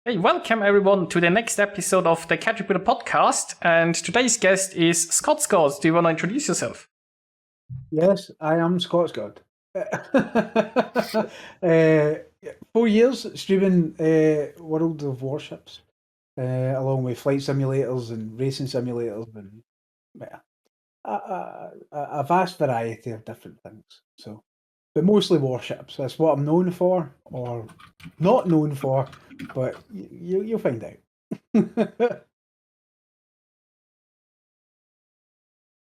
Hey, welcome everyone to the next episode of the Catributors podcast. And today's guest is SCOTSGOD. Do you want to introduce yourself? Yes, I am SCOTSGOD. 4 years streaming World of Warships, along with flight simulators and racing simulators and a vast variety of different things. So, but mostly Warships. That's what I'm known for, or not known for, but you'll find out.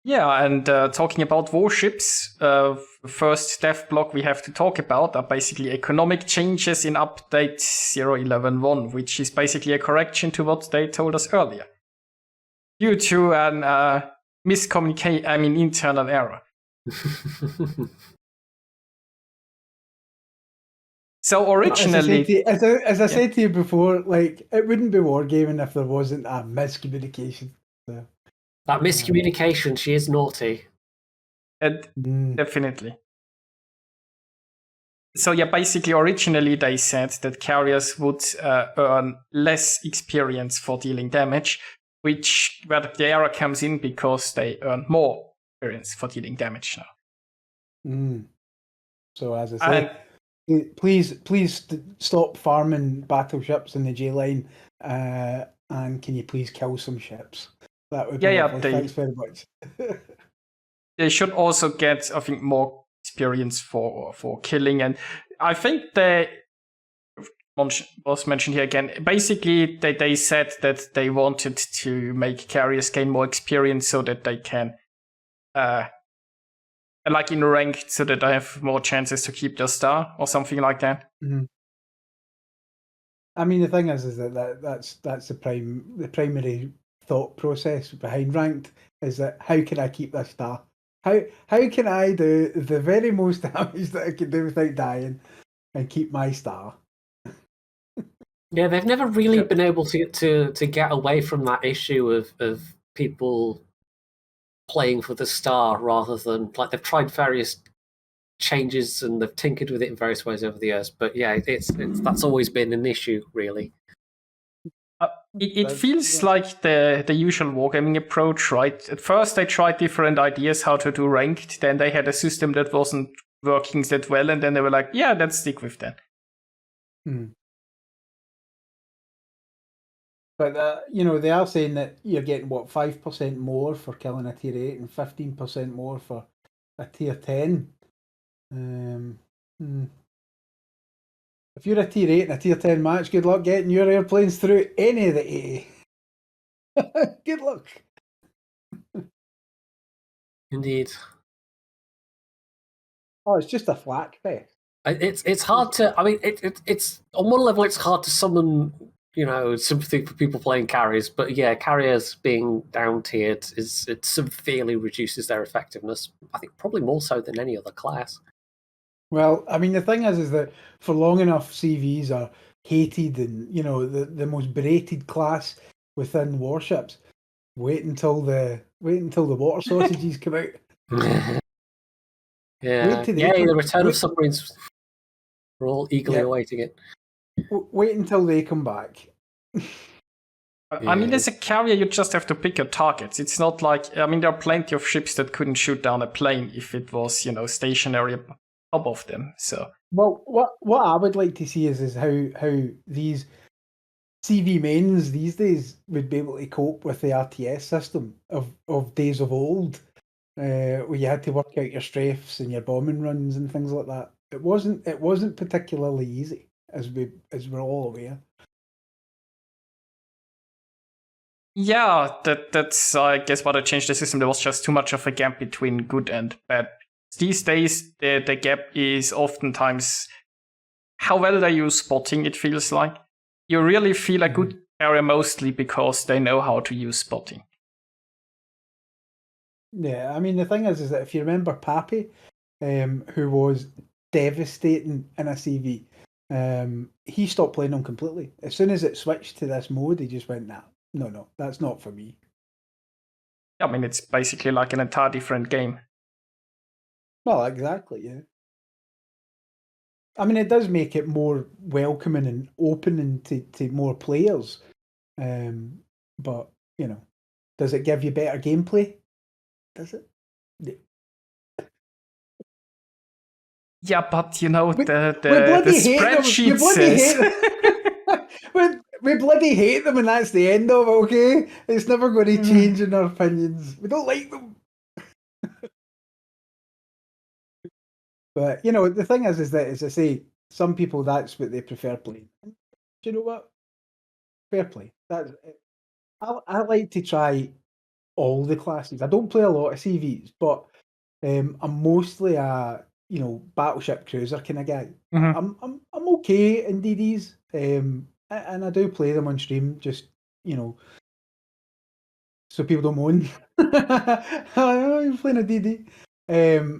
Yeah, and talking about warships, first dev block we have to talk about are basically economic changes in update 0.11.1, which is basically a correction to what they told us earlier. Due to an internal error. So originally, as I said to you before, like it wouldn't be wargaming if there wasn't a miscommunication. So. That miscommunication, she is naughty. Definitely. So yeah, basically originally they said that carriers would earn less experience for dealing damage, where the error comes in because they earn more experience for dealing damage now. So as I say, please stop farming battleships in the J line, and can you please kill some ships? That would be lovely. Thanks very much. They should also get, I think, more experience for killing, and I think they was mentioned here again. Basically, they said that they wanted to make carriers gain more experience so that they can, like in ranked, so that they have more chances to keep their star or something like that. Mm-hmm. I mean, the thing is that's the primary thought process behind ranked is that how can I keep this star? How can I do the very most damage that I can do without dying and keep my star? Yeah, they've never really been able to get away from that issue of people playing for the star rather than, like, they've tried various changes and they've tinkered with it in various ways over the years. But yeah, it's that's always been an issue, really. It feels like the usual wargaming approach, right? At first they tried different ideas how to do ranked, then they had a system that wasn't working that well, and then they were like, yeah, let's stick with that. But they are saying that you're getting 5% more for killing a tier 8 and 15% more for a tier 10. If you're a tier 8 in a tier 10 match, good luck getting your airplanes through any of the 80. Good luck. Indeed. Oh, it's just a flak fest. It's hard to. I mean, it's on one level it's hard to summon sympathy for people playing carriers, but yeah, carriers being down tiered it severely reduces their effectiveness. I think probably more so than any other class. Well, I mean, the thing is that for long enough, CVs are hated and, the most berated class within Warships. Wait until the water sausages come out. The return of submarines. We're all eagerly awaiting it. Wait until they come back. I mean, as a carrier, you just have to pick your targets. It's not like, I mean, there are plenty of ships that couldn't shoot down a plane if it was, stationary top of them. So, well, what I would like to see is how these CV mains these days would be able to cope with the RTS system of days of old, where you had to work out your strafes and your bombing runs and things like that. It wasn't particularly easy, as we're all aware. Yeah, that's I guess why they changed the system. There was just too much of a gap between good and bad. These days, the gap is oftentimes how well they use spotting, it feels like. You really feel a good carrier mostly because they know how to use spotting. Yeah, I mean, the thing is that if you remember Pappy, who was devastating in a CV, he stopped playing them completely. As soon as it switched to this mode, he just went, nah, no, that's not for me. I mean, it's basically like an entire different game. Well, exactly, yeah. I mean, it does make it more welcoming and opening to more players. But does it give you better gameplay? Does it? Yeah, but the bloody hate them. spreadsheet You bloody says. hate them. we bloody hate them, and that's the end of it. Okay, it's never going to change in our opinions. We don't like them. But the thing is that, as I say, some people, that's what they prefer playing. Do you know what? Fair play. I like to try all the classes. I don't play a lot of CVs, but I'm mostly a battleship cruiser kind of guy. I'm okay in DDs, and I do play them on stream, just so people don't moan. I'm playing a DD,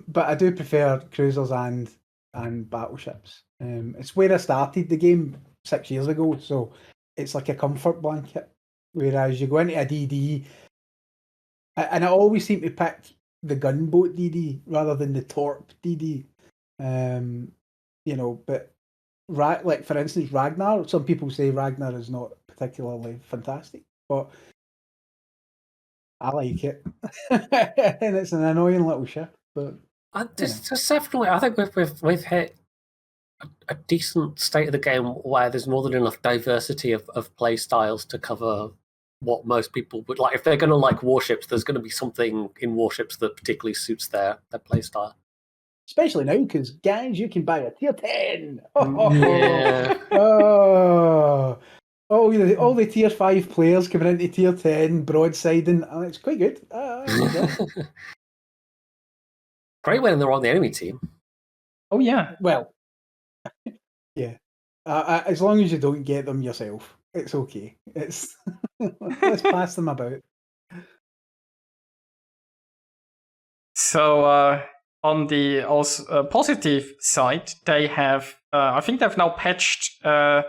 but I do prefer cruisers and battleships. It's where I started the game 6 years ago, so it's like a comfort blanket. Whereas you go into a DD, and I always seem to pick the gunboat DD rather than the torp DD. But like for instance, Ragnar. Some people say Ragnar is not particularly fantastic, but I like it, and it's an annoying little ship. But there's definitely, I think we've hit a decent state of the game where there's more than enough diversity of play styles to cover what most people would like. If they're going to like Warships, there's going to be something in Warships that particularly suits their play style. Especially now, because guys, you can buy a tier 10. Yeah. All the tier 5 players coming into tier 10, broadsiding. It's quite good. Great when they're on the enemy team. Oh yeah. Well, yeah. As long as you don't get them yourself, it's okay. It's let's pass them about. So on the also positive side, they have. I think they've now patched the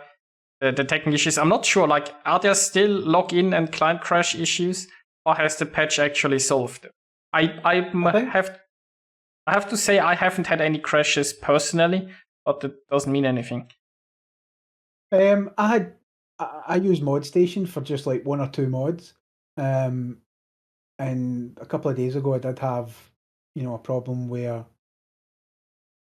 technical issues. I'm not sure. Like, are there still login and client crash issues, or has the patch actually solved them? I have to say I haven't had any crashes personally, but that doesn't mean anything. I use ModStation for just like 1 or 2 mods, and a couple of days ago I did have a problem where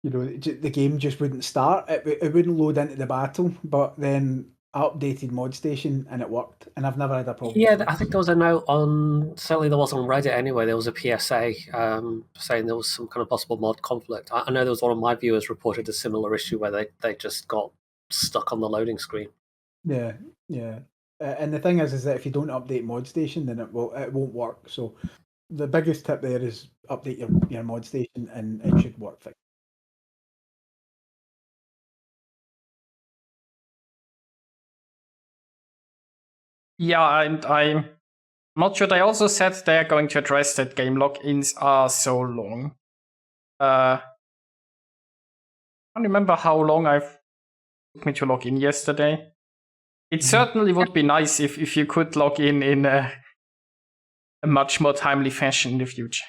the game just wouldn't start. It wouldn't load into the battle, but then I updated ModStation and it worked, and I've never had a problem. Yeah, I think there was a note on, certainly there was on Reddit anyway, there was a PSA saying there was some kind of possible mod conflict. I know there was one of my viewers reported a similar issue where they just got stuck on the loading screen. Yeah. And the thing is that if you don't update ModStation, then it won't work. So the biggest tip there is update your ModStation, and it should work fine. Yeah, and I'm not sure. They also said they're going to address that game logins are so long. I can't remember how long I've took me to log in yesterday. It certainly would be nice if you could log in a much more timely fashion in the future.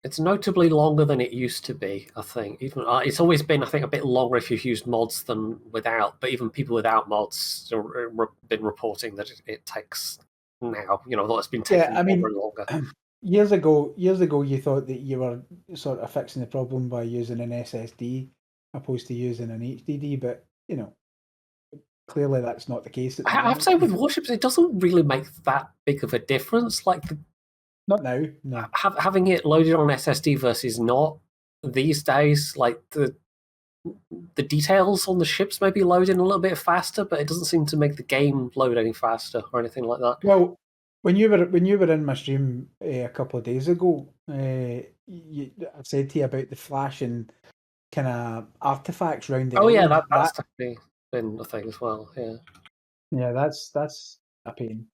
It's notably longer than it used to be, I think. Even it's always been, I think, a bit longer if you've used mods than without. But even people without mods have been reporting that it takes now. That it's been taking longer and longer. Years ago, you thought that you were sort of fixing the problem by using an SSD opposed to using an HDD, but clearly that's not the case. I have to say, with Warships, it doesn't really make that big of a difference. Like, not now, no. Having it loaded on SSD versus not these days, like the details on the ships may be loading a little bit faster, but it doesn't seem to make the game load any faster or anything like that. Well, when you were in my stream a couple of days ago, I said to you about the flashing kind of artifacts around the Oh yeah, that's definitely been a thing as well. Yeah, that's a pain.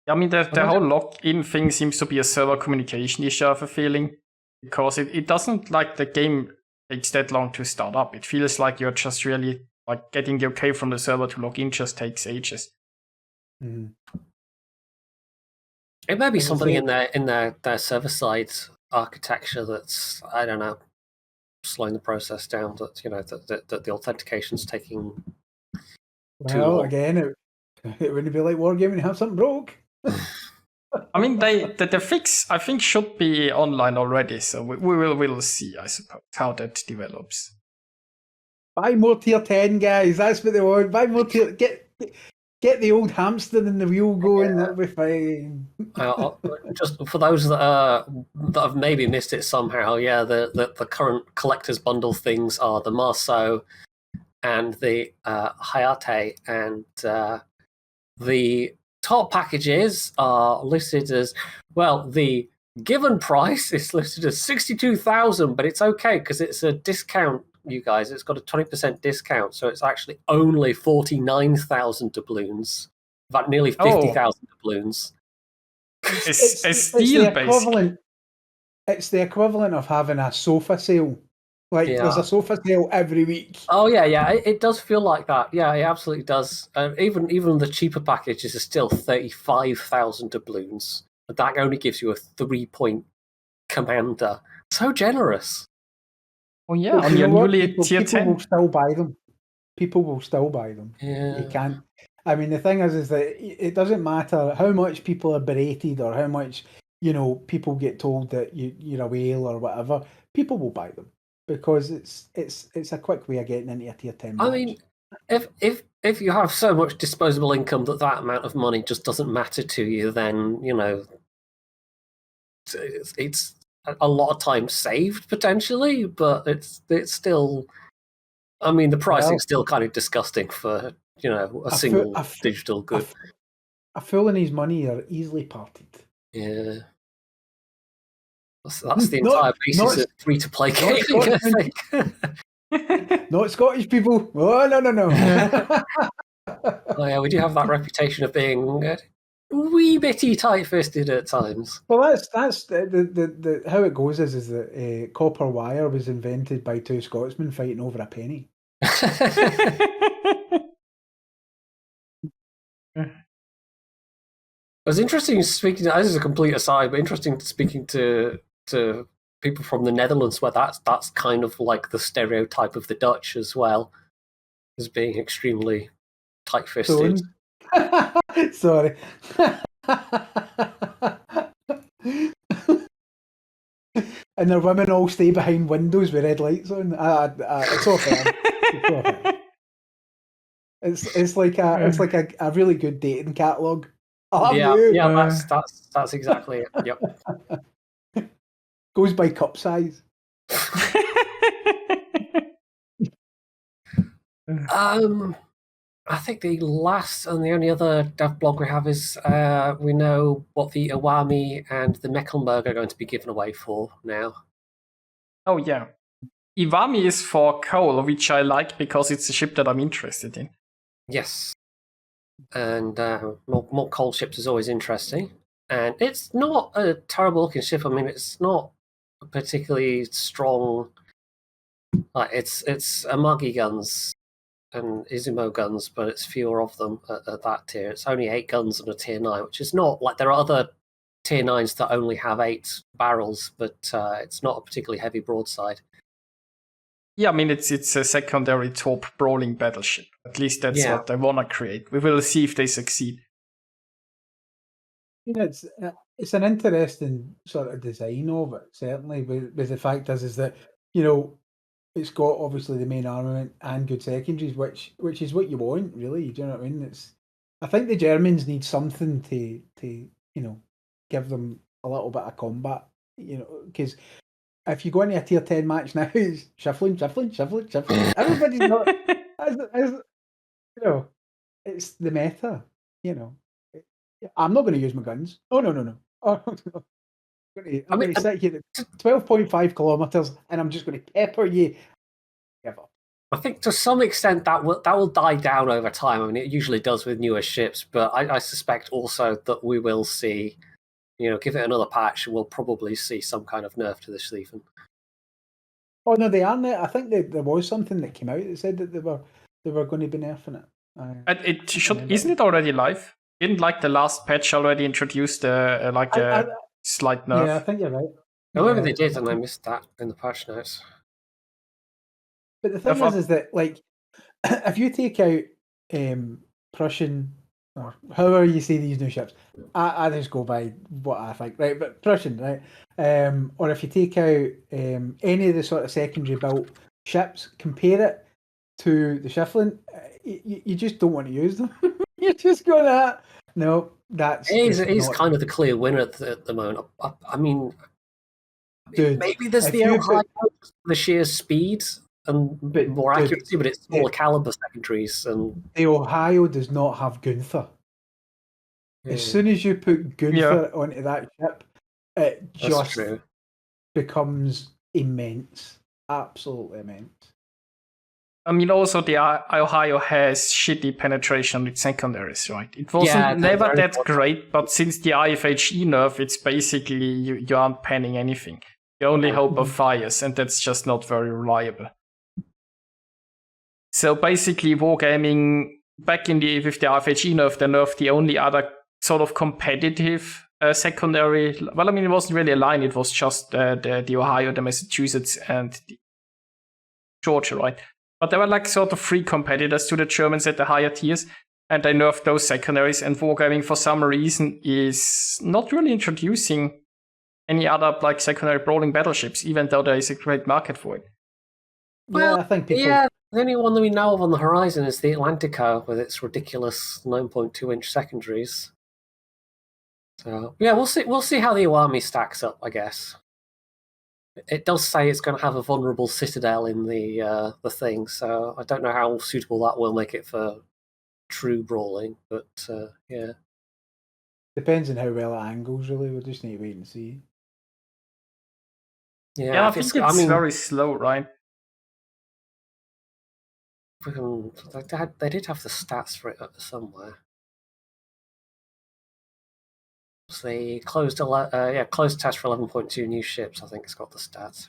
I mean, the whole login thing seems to be a server communication issue, I have a feeling, because it doesn't like the game takes that long to start up. It feels like you're just really like getting the okay from the server to log in just takes ages. Mm. It may be something in their server side architecture that's, I don't know, slowing the process down. That that the authentication's taking too Well, long. again, it wouldn't be like Wargaming to have something broke. I mean, the fix I think should be online already, so we'll see, I suppose, how that develops. Buy more tier 10, guys. That's what they want. Buy more tier. Get the old hamster in the wheel going. That'll be fine. Just for those that have maybe missed it somehow, the current collector's bundle things are the Marceau and the Hayate, and the top packages are listed as, well, the given price is listed as 62,000, but it's okay because it's a discount, you guys. It's got a 20% discount, so it's actually only 49,000 doubloons, about nearly 50,000 doubloons. It's a steal, basically. It's the equivalent of having a sofa sale. Like, there's a sofa sale every week. Oh, yeah, it does feel like that. Yeah, it absolutely does. Even the cheaper packages are still 35,000 doubloons. But that only gives you a 3-point commander. So generous. Oh, yeah, on your newly tier 10. People will still buy them. People will still buy them. Yeah. You can't. I mean, the thing is that it doesn't matter how much people are berated or how much, people get told that you're a whale or whatever. People will buy them because it's a quick way of getting into a tier 10 match. I mean, if you have so much disposable income that amount of money just doesn't matter to you, then it's a lot of time saved potentially, but it's still. I mean, the pricing's still kind of disgusting for a single digital good. A fool and his money are easily parted. Yeah. That's the entire basis of free-to-play gaming, I think. Not Scottish people. Oh, no. Oh, yeah, we do have that reputation of being a wee bitty tight-fisted at times. Well, that's the how it goes is that copper wire was invented by two Scotsmen fighting over a penny. It was interesting speaking. This is a complete aside, but interesting speaking to people from the Netherlands, where that's kind of like the stereotype of the Dutch as well, as being extremely tight-fisted. Sorry. And their women all stay behind windows with red lights on. It's all fair. It's like a really good dating catalogue. That's exactly it. Yep. Goes by cup size. I think the last and the only other dev blog we have is we know what the Iwami and the Mecklenburg are going to be given away for now. Oh yeah, Iwami is for coal, which I like because it's a ship that I'm interested in. Yes, and more coal ships is always interesting, and it's not a terrible looking ship. I mean, it's not a particularly strong. Like it's Amagi guns and Izumo guns, but it's fewer of them at that tier. It's only 8 guns and a tier 9, which is not like there are other tier 9s that only have 8 barrels, but it's not a particularly heavy broadside. Yeah, I mean it's a secondary top brawling battleship. At least that's what they want to create. We will see if they succeed. It's an interesting sort of design of it, certainly. With the fact is that it's got obviously the main armament and good secondaries, which is what you want, really. Do you know what I mean? I think the Germans need something to give them a little bit of combat, because if you go into a tier 10 match now, it's shuffling. Everybody's not, it's the meta, I'm not going to use my guns. Oh, no. Oh, no. I'm going to sit here at 12.5 kilometers and I'm just going to pepper you. I think to some extent that will die down over time. I mean, it usually does with newer ships, but I suspect also that we will see, give it another patch, and we'll probably see some kind of nerf to this Schlieffen. Oh no, they are now. I think there was something that came out that said that they were going to be nerfing it. Isn't it already live? Didn't the last patch already introduced a slight nerf? Yeah, I think you're right. However, they did, and I missed that in the patch notes. But the thing is that like if you take out Prussian or however you say these new ships, I just go by what I think, right? But Prussian, right? Or if you take out any of the sort of secondary built ships, compare it to the Schifflin, you just don't want to use them. You're just going to no. He's kind of the clear winner at the moment. I mean, dude, maybe there's the Ohio, the sheer speed and more accuracy, but it's smaller caliber secondaries. And the Ohio does not have Gunther. As soon as you put Gunther onto that ship, it just becomes immense, absolutely immense. I mean, also the Ohio has shitty penetration with secondaries, right? It wasn't never that great, but since the IFHE nerf, it's basically you aren't panning anything. You only hope of fires, and that's just not very reliable. So basically, wargaming back with the IFHE nerf, they nerfed the only other sort of competitive secondary. Well, I mean, it wasn't really a line; it was just the Ohio, the Massachusetts, and the Georgia, right? But there were like sort of 3 competitors to the Germans at the higher tiers, and they nerfed those secondaries. And wargaming, for some reason, is not really introducing any other like secondary brawling battleships, even though there is a great market for it. Well, I think people. Yeah, the only one that we know of on the horizon is the Atlantica with its ridiculous 9.2-inch secondaries. So yeah, we'll see. We'll see how the Iwami stacks up, I guess. It does say it's going to have a vulnerable citadel in the thing, so I don't know how suitable that will make it for true brawling. But yeah, depends on how well it angles. Really, we'll just need to wait and see. Yeah, I think it's very slow, right? They did have the stats for it somewhere. So they closed test for 11.2 new ships. I think it's got the stats.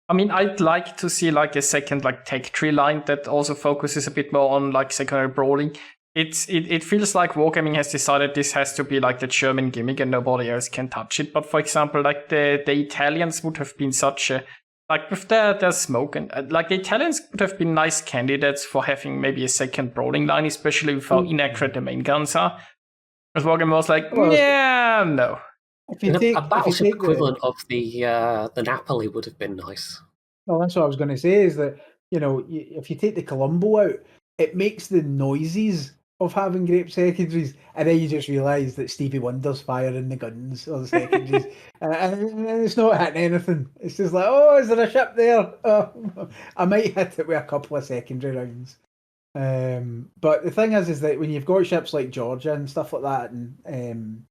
I mean, I'd like to see like a second like tech tree line that also focuses a bit more on like secondary brawling. It feels like Wargaming has decided this has to be like the German gimmick and nobody else can touch it. But for example, like the Italians would have been such a like with their smoke and like the Italians would have been nice candidates for having maybe a second brawling line, especially with how inaccurate the main guns are. But Wargaming was like, yeah, no. A battleship equivalent of the Napoli would have been nice. Well, that's what I was going to say. Is that if you take the Colombo out, it makes the noises of having grape secondaries, and then you just realise that Stevie Wonder's firing the guns or the secondaries, and it's not hitting anything. It's just like, oh, is there a ship there? Oh, I might hit it with a couple of secondary rounds. But the thing is that when you've got ships like Georgia and stuff like that, and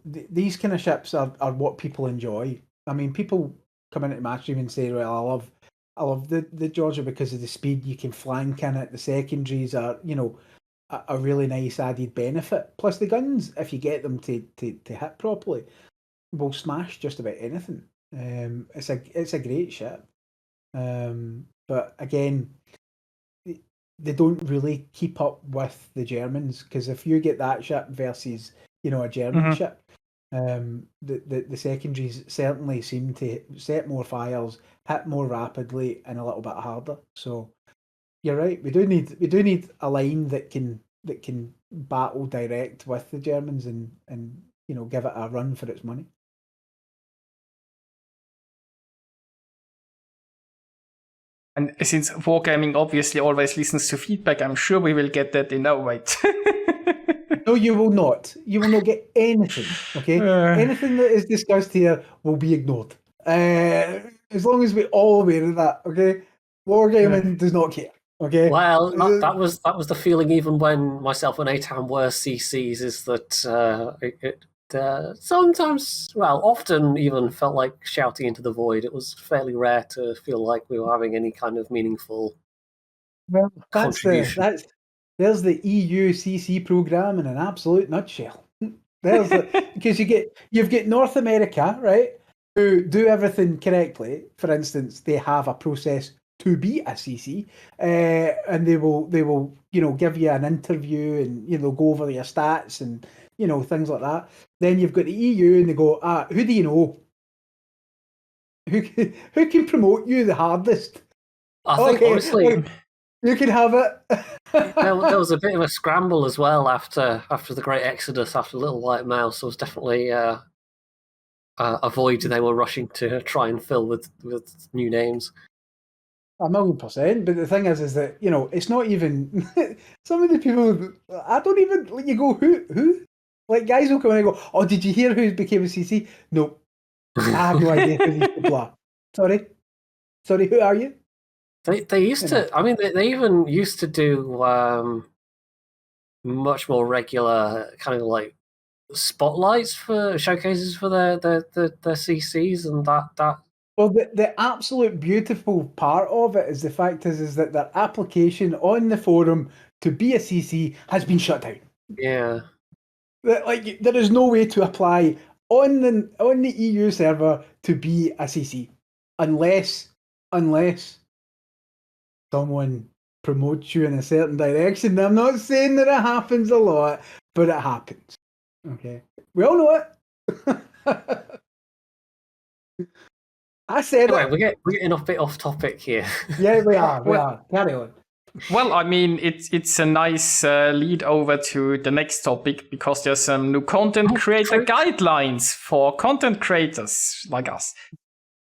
these kind of ships are what people enjoy. I mean, people come into match and say, well, I love the Georgia because of the speed you can flank in it. The secondaries are, a really nice added benefit. Plus the guns, if you get them to hit properly, will smash just about anything. It's a great ship. But again, they don't really keep up with the Germans, because if you get that ship versus a German ship, the secondaries certainly seem to set more fires, hit more rapidly, and a little bit harder. So you're right. We do need a line that can battle direct with the Germans and give it a run for its money. And since Wargaming obviously always listens to feedback, I'm sure we will get that in our weight. No, you will not. You will not get anything, okay? Anything that is discussed here will be ignored. As long as we're all aware of that, okay? Wargaming does not care, okay? Well, that was the feeling even when myself and Aitan were CCs, is that it sometimes, well, often even felt like shouting into the void. It was fairly rare to feel like we were having any kind of meaningful contribution. There's the EU CC program in an absolute nutshell. Because you've got North America, right, who do everything correctly. For instance, they have a process to be a CC, and they will give you an interview and they'll go over your stats and things like that. Then you've got the EU and they go, who do you know? Who can promote you the hardest? I think honestly, you can have it. there was a bit of a scramble as well after the Great Exodus, after Little White Mouse. There was definitely a void they were rushing to try and fill with new names. 1,000,000%. But the thing is that it's not even some of the people. I don't even. You go who? Like guys will come in and go, "Oh, did you hear who became a CC?" No, I have no idea who these people are. Sorry, who are you? They used to. I mean, they even used to do much more regular kind of like spotlights for showcases for their CCs and that. Well, the absolute beautiful part of it is the fact is that their application on the forum to be a CC has been shut down. Yeah. Like there is no way to apply on the EU server to be a CC unless someone promotes you in a certain direction. I'm not saying that it happens a lot, but it happens. Okay, we all know it. I said Anyway, it. we're getting a bit off topic here. Yeah, we are. We are. Carry on. Well, I mean, it's a nice lead over to the next topic because there's some new content creator guidelines for content creators like us.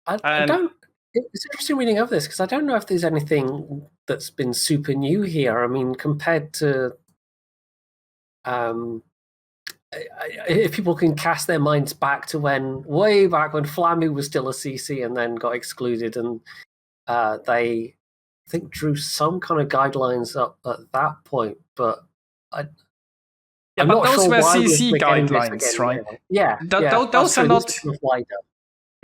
I don't. It's interesting reading of this because I don't know if there's anything that's been super new here. I mean, compared to if people can cast their minds back to way back when Flamu was still a CC and then got excluded, and they I think drew some kind of guidelines up at that point, but but those sure were why CC we're getting this guidelines, again right? now. Yeah, those are not. Wider.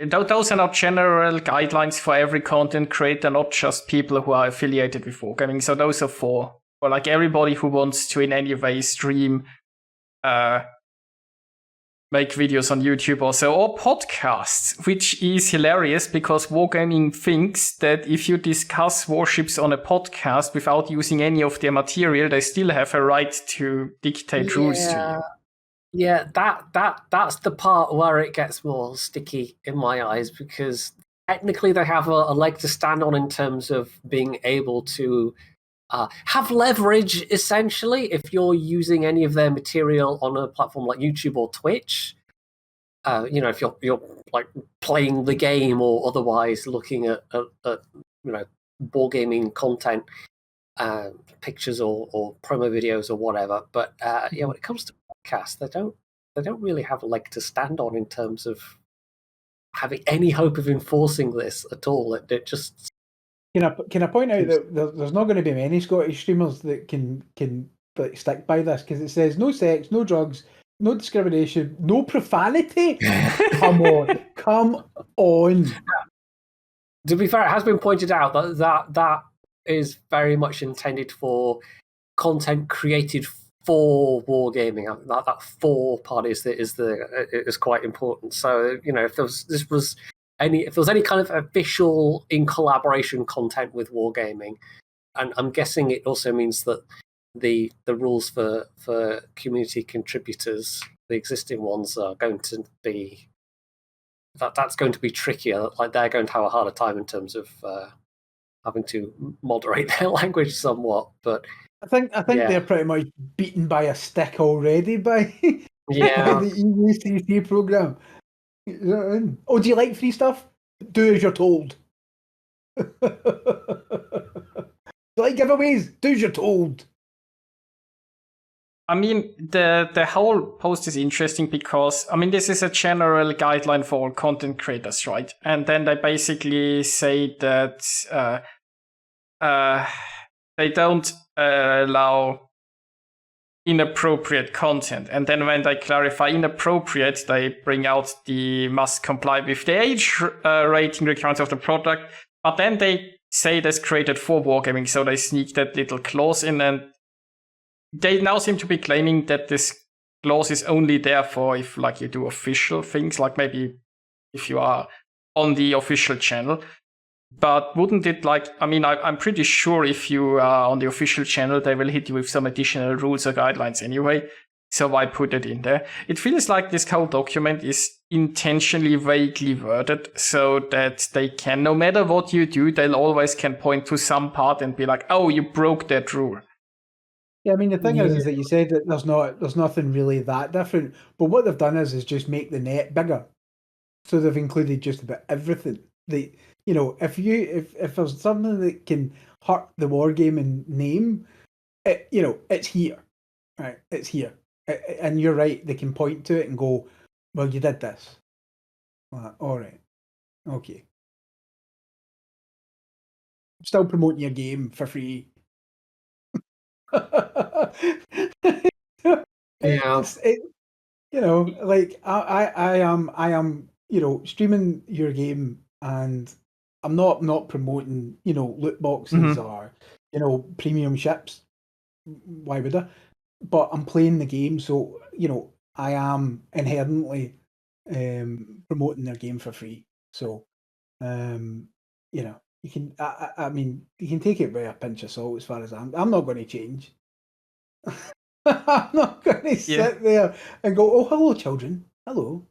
Those are not general guidelines for every content creator, not just people who are affiliated with Wargaming. So those are for like everybody who wants to in any way stream, make videos on YouTube also, or podcasts, which is hilarious because Wargaming thinks that if you discuss Warships on a podcast without using any of their material, they still have a right to dictate rules to you. Yeah, that's the part where it gets more sticky in my eyes because technically they have a leg to stand on in terms of being able to have leverage, essentially, if you're using any of their material on a platform like YouTube or Twitch. If you're like playing the game or otherwise looking at wargaming content, pictures or promo videos or whatever. But when it comes to podcasts, they don't really have a leg to stand on in terms of having any hope of enforcing this at all. It just Can I point out that there's not going to be many Scottish streamers that can like, stick by this because it says no sex, no drugs, no discrimination, no profanity. Come on. To be fair, it has been pointed out that is very much intended for content created for wargaming. That for part is quite important. So if there was any kind of official in collaboration content with wargaming, and I'm guessing it also means that the rules for community contributors, the existing ones, are going to be that's going to be trickier. Like they're going to have a harder time in terms of having to moderate their language somewhat. But I think they're pretty much beaten by a stick already by the EUCC program. Oh, do you like free stuff? Do as you're told. Do you like giveaways? Do as you're told. I mean, the whole post is interesting because, I mean, this is a general guideline for all content creators, right? And then they basically say that they don't allow inappropriate content. And then when they clarify inappropriate, they bring out the must comply with the age rating requirements of the product. But then they say that's created for wargaming, so they sneak that little clause in, and they now seem to be claiming that this clause is only there for if like you do official things, like maybe if you are on the official channel. But wouldn't it I'm pretty sure if you are on the official channel, they will hit you with some additional rules or guidelines anyway. so I put it in there. It feels like this whole document is intentionally vaguely worded so that they can, no matter what you do, they'll always can point to some part and be like, oh, you broke that rule. Yeah, I mean, the thing is that you said that there's nothing really that different, but what they've done is just make the net bigger. So they've included just about everything. They, if there's something that can hurt the wargaming name, it's here, right? It's here, and you're right. They can point to it and go, "Well, you did this." All right, okay. Still promoting your game for free. Yeah. Like I am, streaming your game, and I'm not promoting, loot boxes or, premium ships. Why would I? But I'm playing the game, so I am inherently promoting their game for free. So, you can. I mean, you can take it with a pinch of salt. As far as I'm not going to change. I'm not going to sit there and go, "Oh, hello, children. Hello."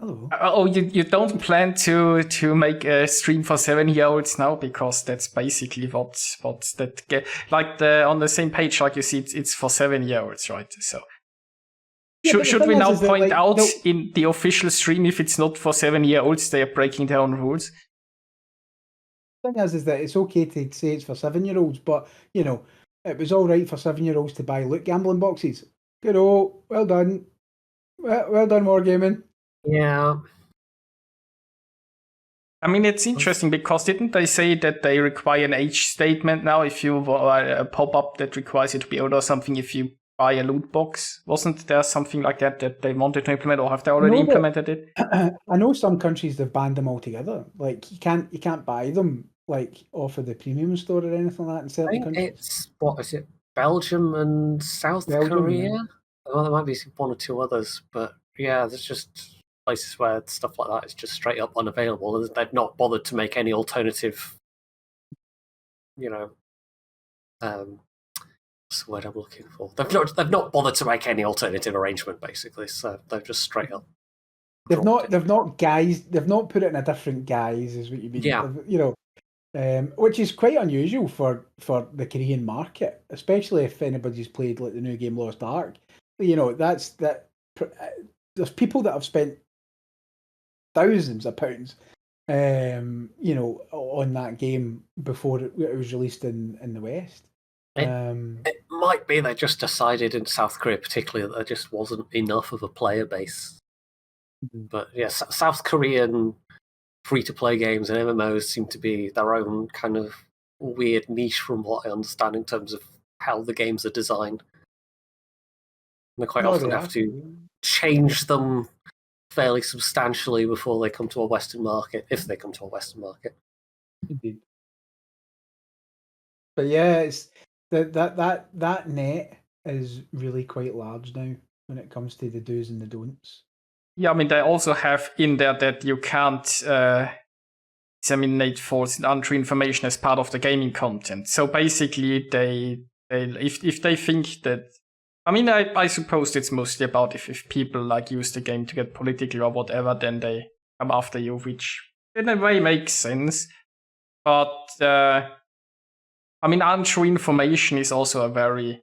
Oh, you don't plan to make a stream for 7-year-olds now, because that's basically what that like on the same page, like you see, it's for 7-year-olds, right? So should we now point out in the official stream, if it's not for 7-year-olds, they are breaking their own rules? The thing is that it's okay to say it's for 7-year-olds, but it was all right for 7-year-olds to buy loot gambling boxes. Good, well done, well done, Wargaming. Yeah. I mean, it's interesting because didn't they say that they require an age statement now if you a pop-up that requires you to be older or something if you buy a loot box? Wasn't there something like that they wanted to implement, or have they already implemented it? I know some countries they've banned them altogether. Like you can't buy them like off of the premium store or anything like that in certain countries. It's what is it? Belgium and South Korea? Yeah. Well, there might be one or two others, but yeah, there's just places where stuff like that is just straight up unavailable. They've not bothered to make any alternative, what's the word I'm looking for? They've not bothered to make any alternative arrangement, basically. So they've just straight up. They've not put it in a different guise, is what you mean. Yeah. Which is quite unusual for the Korean market, especially if anybody's played like the new game Lost Ark. There's people that have spent thousands of pounds, on that game before it was released in the West. It might be they just decided in South Korea, particularly, that there just wasn't enough of a player base. But yeah, South Korean free-to-play games and MMOs seem to be their own kind of weird niche, from what I understand, in terms of how the games are designed. And they quite often have to change them fairly substantially before they come to a Western market, if they come to a Western market. Indeed. But yeah, it's that net is really quite large now when it comes to the do's and the don'ts. Yeah, I mean, they also have in there that you can't disseminate false and untrue information as part of the gaming content. So basically, if they think that, I mean, I suppose it's mostly about if people like use the game to get political or whatever, then they come after you, which in a way makes sense. But I mean, untrue information is also a very.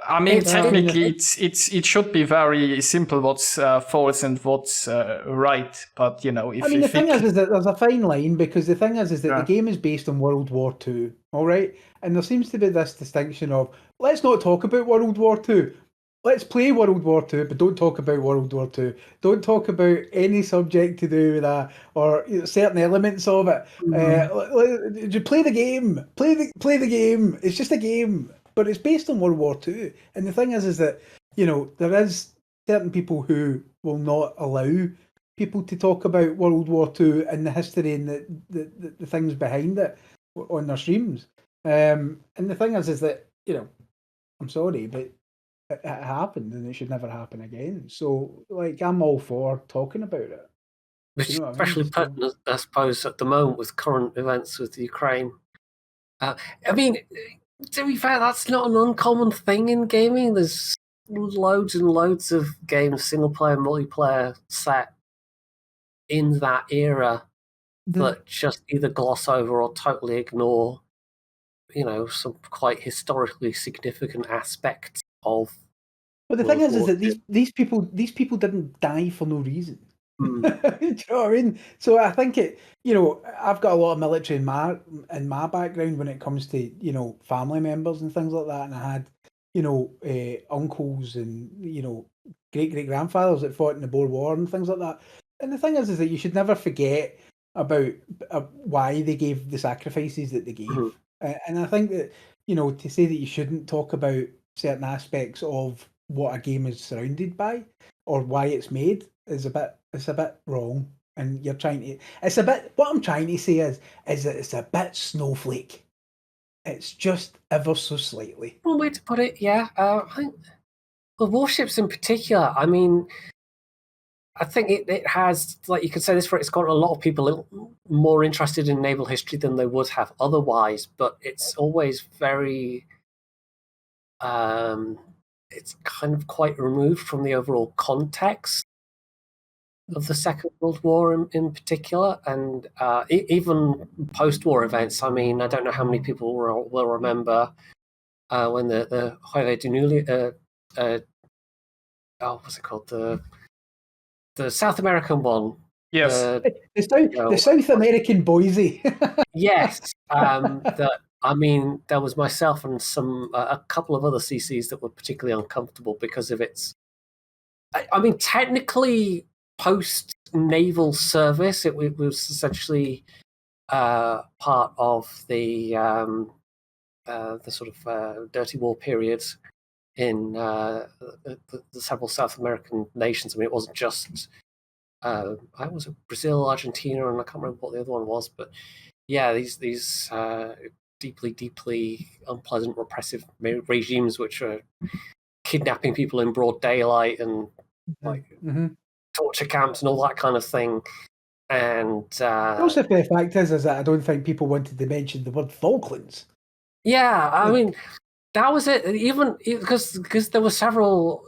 I mean, technically, it should be very simple what's false and what's right. But the thing is that there's a fine line, because the thing is that the game is based on World War II, all right, and there seems to be this distinction of, let's not talk about World War II. Let's play World War II, but don't talk about World War II. Don't talk about any subject to do with that or certain elements of it. Play the game. Play the game. It's just a game. But it's based on World War II. And the thing is that, there is certain people who will not allow people to talk about World War II and the history and the things behind it on their streams. And the thing is that, I'm sorry, but it happened and it should never happen again. So, I'm all for talking about it. Especially pertinent, I suppose, at the moment with current events with Ukraine. I mean, To be fair, that's not an uncommon thing in gaming. There's loads and loads of games, single player, multiplayer, set in that era that just either gloss over or totally ignore, some quite historically significant aspects of. But the thing World is War that II. these people didn't die for no reason. Mm. Do you know what I mean? So I think I've got a lot of military in my background when it comes to family members and things like that, and I had uncles and great grandfathers that fought in the Boer War and things like that. And the thing is that you should never forget about why they gave the sacrifices that they gave. Mm-hmm. And I think that to say that you shouldn't talk about certain aspects of what a game is surrounded by or why it's made is a bit wrong. And you're trying to what I'm trying to say is that it's a bit snowflake. It's just ever so slightly. One way to put it, yeah. I think the Warships in particular, I mean, I think it has, like you could say this for it, it's got a lot of people more interested in naval history than they would have otherwise, but it's always very, it's kind of quite removed from the overall context of the Second World War in particular, and even post-war events. I mean, I don't know how many people will remember when the Highway de Newly, what's it called? The South American one. Yes. The South American Boise. Yes. There was myself and a couple of other CCs that were particularly uncomfortable because of its. I mean, technically, post-naval service, it was essentially part of the sort of dirty war periods in the several South American nations. I mean, it wasn't just I was Brazil, Argentina, and I can't remember what the other one was, but yeah, these deeply unpleasant, repressive regimes which are kidnapping people in broad daylight and torture camps and all that kind of thing. And also, the fact is that I don't think people wanted to mention the word Falklands. Yeah, I mean, that was it. Even because there were several,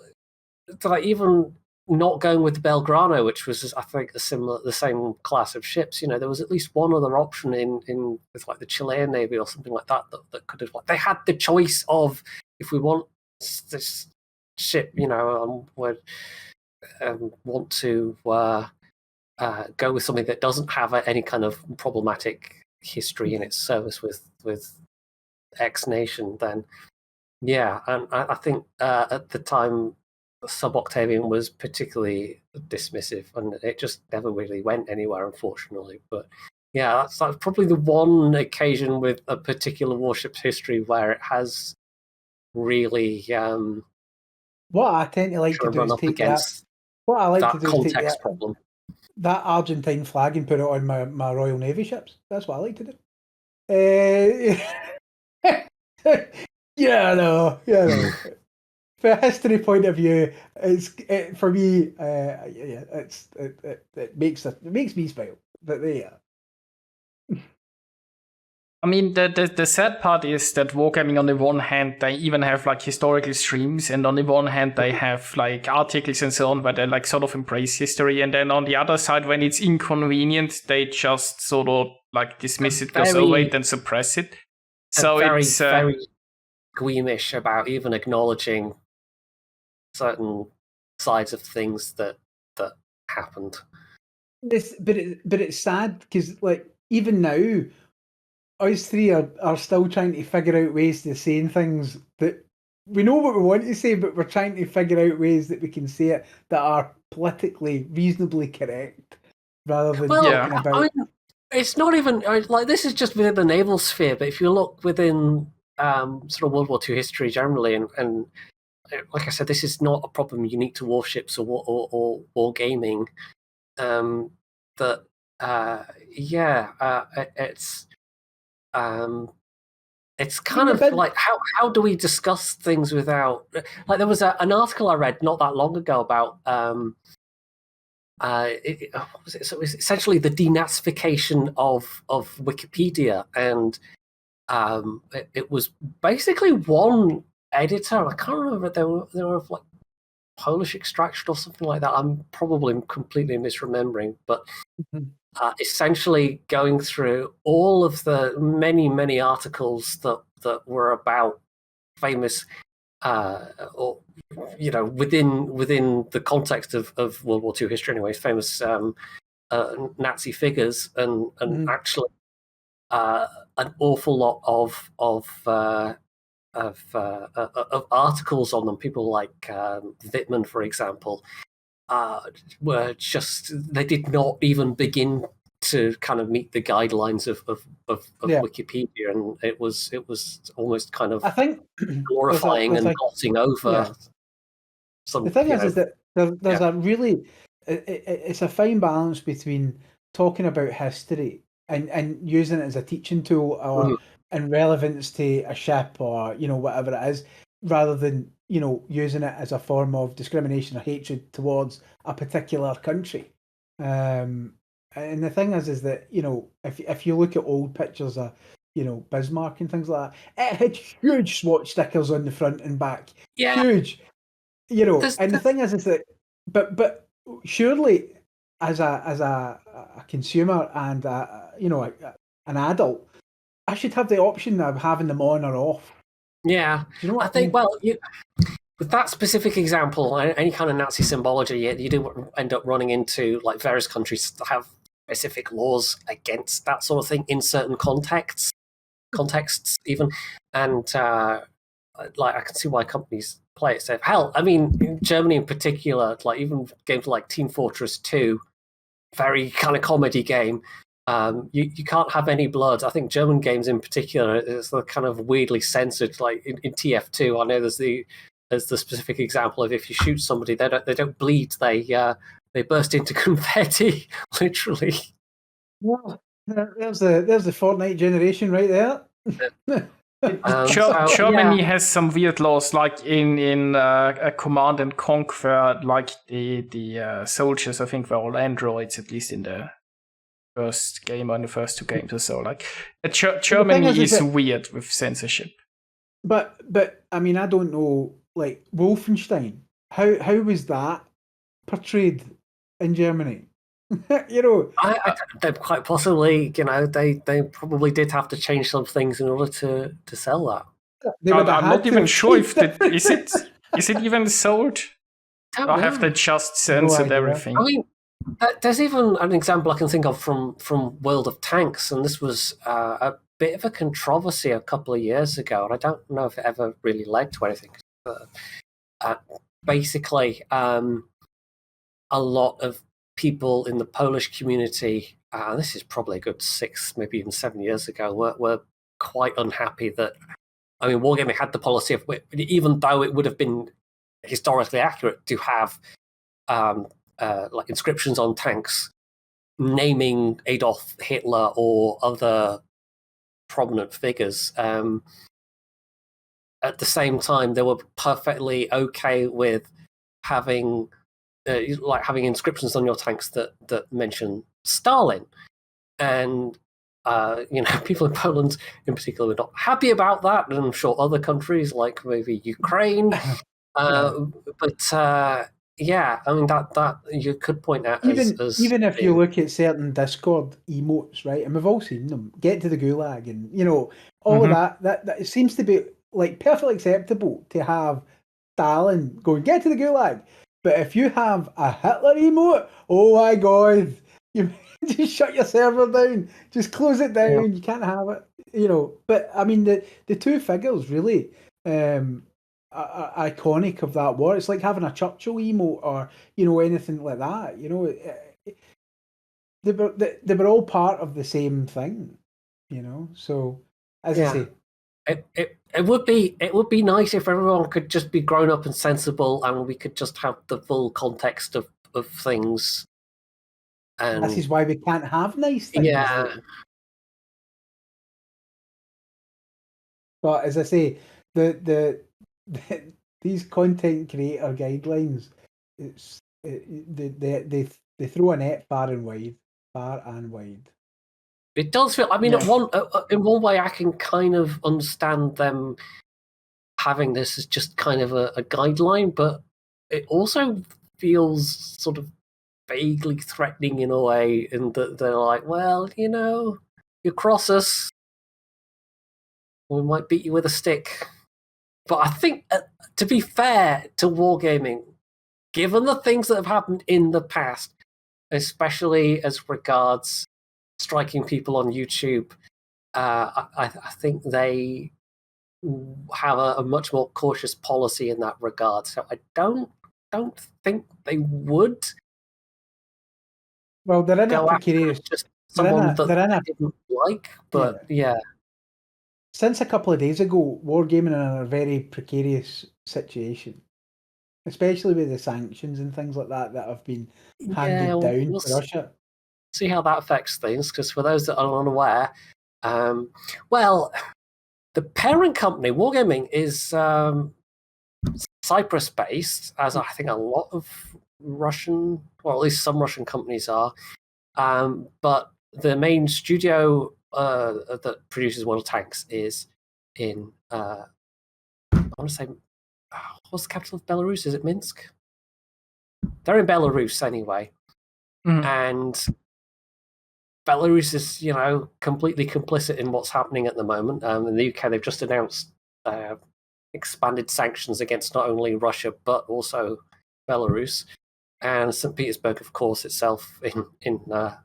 like even not going with the Belgrano, which was I think the same class of ships. There was at least one other option in with like the Chilean Navy or something like that could have. Like, they had the choice of, if we want this ship, would want to go with something that doesn't have any kind of problematic history in its service with X nation, then yeah. And I think at the time, Sub-Octavian was particularly dismissive, and it just never really went anywhere, unfortunately. But yeah, that's probably the one occasion with a particular warship's history where it has really what I tend to like to do is take that. What I like to do is take that problem, that Argentine flag, and put it on my Royal Navy ships. That's what I like to do. No. From a history point of view, for me. It makes me smile. But yeah. I mean, the sad part is that wargaming, on the one hand, they even have like historical streams, and on the one hand, they have like articles and so on where they like sort of embrace history, and then on the other side, when it's inconvenient, they just sort of like dismiss it, goes over it, and suppress it. So it's very squeamish about even acknowledging certain sides of things that happened. But it's sad because, like, even now, us three are still trying to figure out ways to say things that we know what we want to say, but we're trying to figure out ways that we can say it that are politically reasonably correct, rather than talking about. I mean, it's not even like this is just within the naval sphere, but if you look within sort of World War II history generally, and like I said, this is not a problem unique to warships or gaming. It's kind of like how do we discuss things without, like, there was an article I read not that long ago about what was it? So it was essentially the denazification of Wikipedia, and it was basically one editor. I can't remember. They were like Polish extraction or something like that. I'm probably completely misremembering, but essentially going through all of the many articles that were about famous, or within the context of World War II history, anyways, famous Nazi figures, and actually an awful lot of articles on them. People like Wittmann, for example, were just, they did not even begin to kind of meet the guidelines of Wikipedia, and it was almost kind of, I think glorifying and glossing over. The thing is that there's a really, it's a fine balance between talking about history and using it as a teaching tool or in relevance to a ship or whatever it is, rather than using it as a form of discrimination or hatred towards a particular country. And the thing is that if you look at old pictures of Bismarck and things like that, it had huge swatch stickers on the front and back, huge. And the thing is that, but surely as a consumer and an adult, I should have the option of having them on or off. Yeah, Do you know what I think? Well, with that specific example, any kind of Nazi symbology, you do end up running into like various countries that have specific laws against that sort of thing in certain contexts even, and like I can see why companies play it safe. Hell, I mean, in Germany in particular, like even games like Team Fortress 2, very kind of comedy game. You can't have any blood. I think German games in particular is the kind of weirdly censored. Like in TF2, I know there's the specific example of if you shoot somebody, they don't bleed. They burst into confetti, literally. Well, there's the Fortnite generation right there. Germany has some weird laws, like in a Command and Conquer, like the soldiers, I think, were all androids, at least in the first game or in the first two games or so. Like Germany is weird with censorship. But I mean, I don't know. Like Wolfenstein, how was that portrayed in Germany? They quite possibly, they probably did have to change some things in order to sell that. I'm not even sure if is it even sold? Or have they just censored everything? I mean, there's even an example I can think of from World of Tanks, and this was a bit of a controversy a couple of years ago, and I don't know if it ever really led to anything. Basically, a lot of people in the Polish community, this is probably a good 6, maybe even 7 years ago, were quite unhappy that, I mean, Wargaming had the policy of, even though it would have been historically accurate to have like inscriptions on tanks naming Adolf Hitler or other prominent figures, at the same time they were perfectly okay with having inscriptions on your tanks that mention Stalin. And people in Poland in particular were not happy about that, and I'm sure other countries like maybe Ukraine. But yeah, I mean that you could point out even if you look at certain Discord emotes, right, and we've all seen them, get to the gulag, and all of that it seems to be like perfectly acceptable to have Stalin going, get to the gulag. But if you have a Hitler emote, oh my god, you just shut your server down, just close it down. You can't have it, But I mean, the two figures really are iconic of that war. It's like having a Churchill emote or anything like that. They were all part of the same thing. So as I say. It would be nice if everyone could just be grown up and sensible, and we could just have the full context of things. And this is why we can't have nice things. Yeah. But as I say, these content creator guidelines, they throw a net far and wide. It does feel. I mean, in one way, I can kind of understand them having this as just kind of a guideline, but it also feels sort of vaguely threatening in a way, in that they're like, well, you cross us, we might beat you with a stick. But I think, to be fair to wargaming, given the things that have happened in the past, especially as regards striking people on YouTube, I think they have a much more cautious policy in that regard. So I don't think they would. Well, they're in a go precarious. after just someone that They're in a. they didn't like, but yeah. Since a couple of days ago, wargaming are in a very precarious situation, especially with the sanctions and things like that have been handed down to Russia. See how that affects things, because for those that are unaware, well, the parent company, Wargaming, is Cyprus-based, as I think a lot of Russian, or at least some Russian companies are. But the main studio that produces model tanks is in, I want to say, what's the capital of Belarus? Is it Minsk? They're in Belarus anyway. And Belarus is, completely complicit in what's happening at the moment. In the UK, they've just announced expanded sanctions against not only Russia but also Belarus, and St. Petersburg, of course, itself in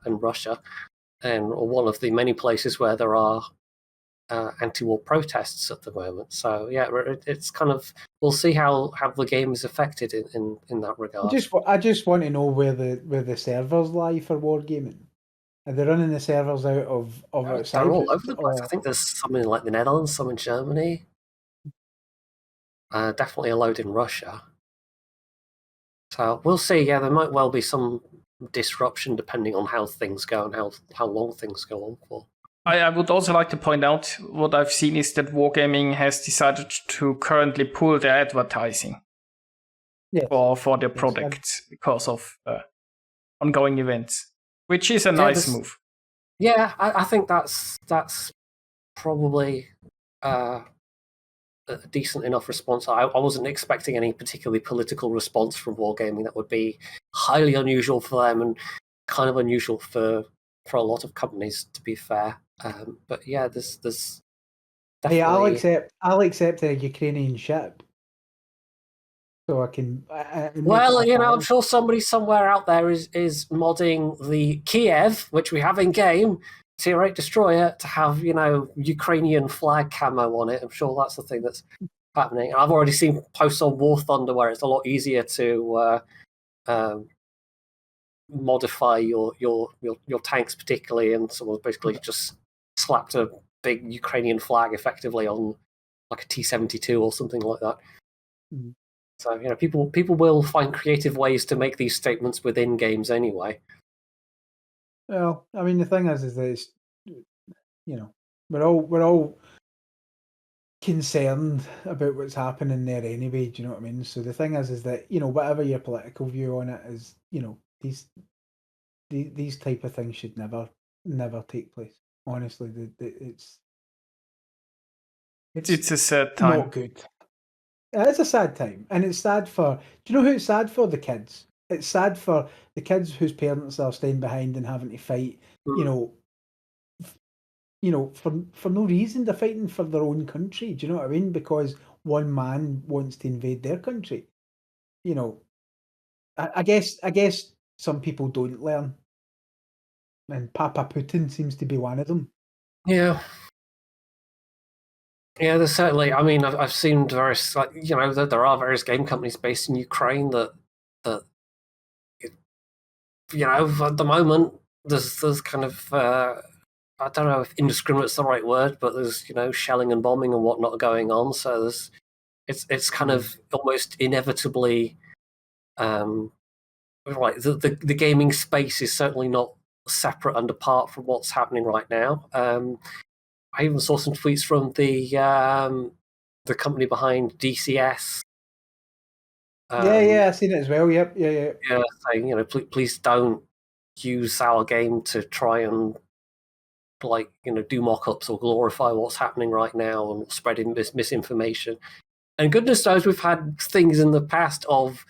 Russia, and one of the many places where there are anti-war protests at the moment. So yeah, it's kind of, we'll see how the game is affected in that regard. I just want to know where the servers lie for wargaming. Are they running the servers out of Cyprus? They're all over the place. I think there's some in like the Netherlands, some in Germany. Definitely a load in Russia. So we'll see. Yeah, there might well be some disruption depending on how things go and how long things go on for. I would also like to point out, what I've seen is that Wargaming has decided to currently pull their advertising for their products because of ongoing events, which is a nice move. Yeah, I think that's probably a decent enough response. I wasn't expecting any particularly political response from Wargaming. That would be highly unusual for them and kind of unusual for a lot of companies, to be fair. But yeah, there's definitely... Hey, I'll accept a Ukrainian ship, so I can. Well, I'm sure somebody somewhere out there is modding the Kiev, which we have in game, Tier 8 destroyer, to have Ukrainian flag camo on it. I'm sure that's the thing that's happening. I've already seen posts on War Thunder where it's a lot easier to modify your tanks, particularly, and someone basically just slapped a big Ukrainian flag effectively on like a T-72 or something like that. So people will find creative ways to make these statements within games anyway. Well, I mean, the thing is that it's, we're all concerned about what's happening there anyway. Do you know what I mean? So the thing is that whatever your political view on it is, these type of things should never take place. Honestly, it's a sad time. Not good. It's a sad time, and it's sad for. Do you know who it's sad for? The kids. It's sad for the kids whose parents are staying behind and having to fight. For no reason. They're fighting for their own country. Do you know what I mean? Because one man wants to invade their country. I guess some people don't learn, and Papa Putin seems to be one of them. Yeah. Yeah, there's certainly. I mean, I've seen various, there are various game companies based in Ukraine that at the moment there's kind of I don't know if indiscriminate's the right word, but there's shelling and bombing and whatnot going on. So it's kind of almost inevitably right. The gaming space is certainly not separate and apart from what's happening right now. I even saw some tweets from the company behind DCS. Yeah, I've seen it as well. Yep, yeah. Yeah, saying please don't use our game to try and like do mock-ups or glorify what's happening right now and spreading this misinformation. And goodness knows we've had things in the past of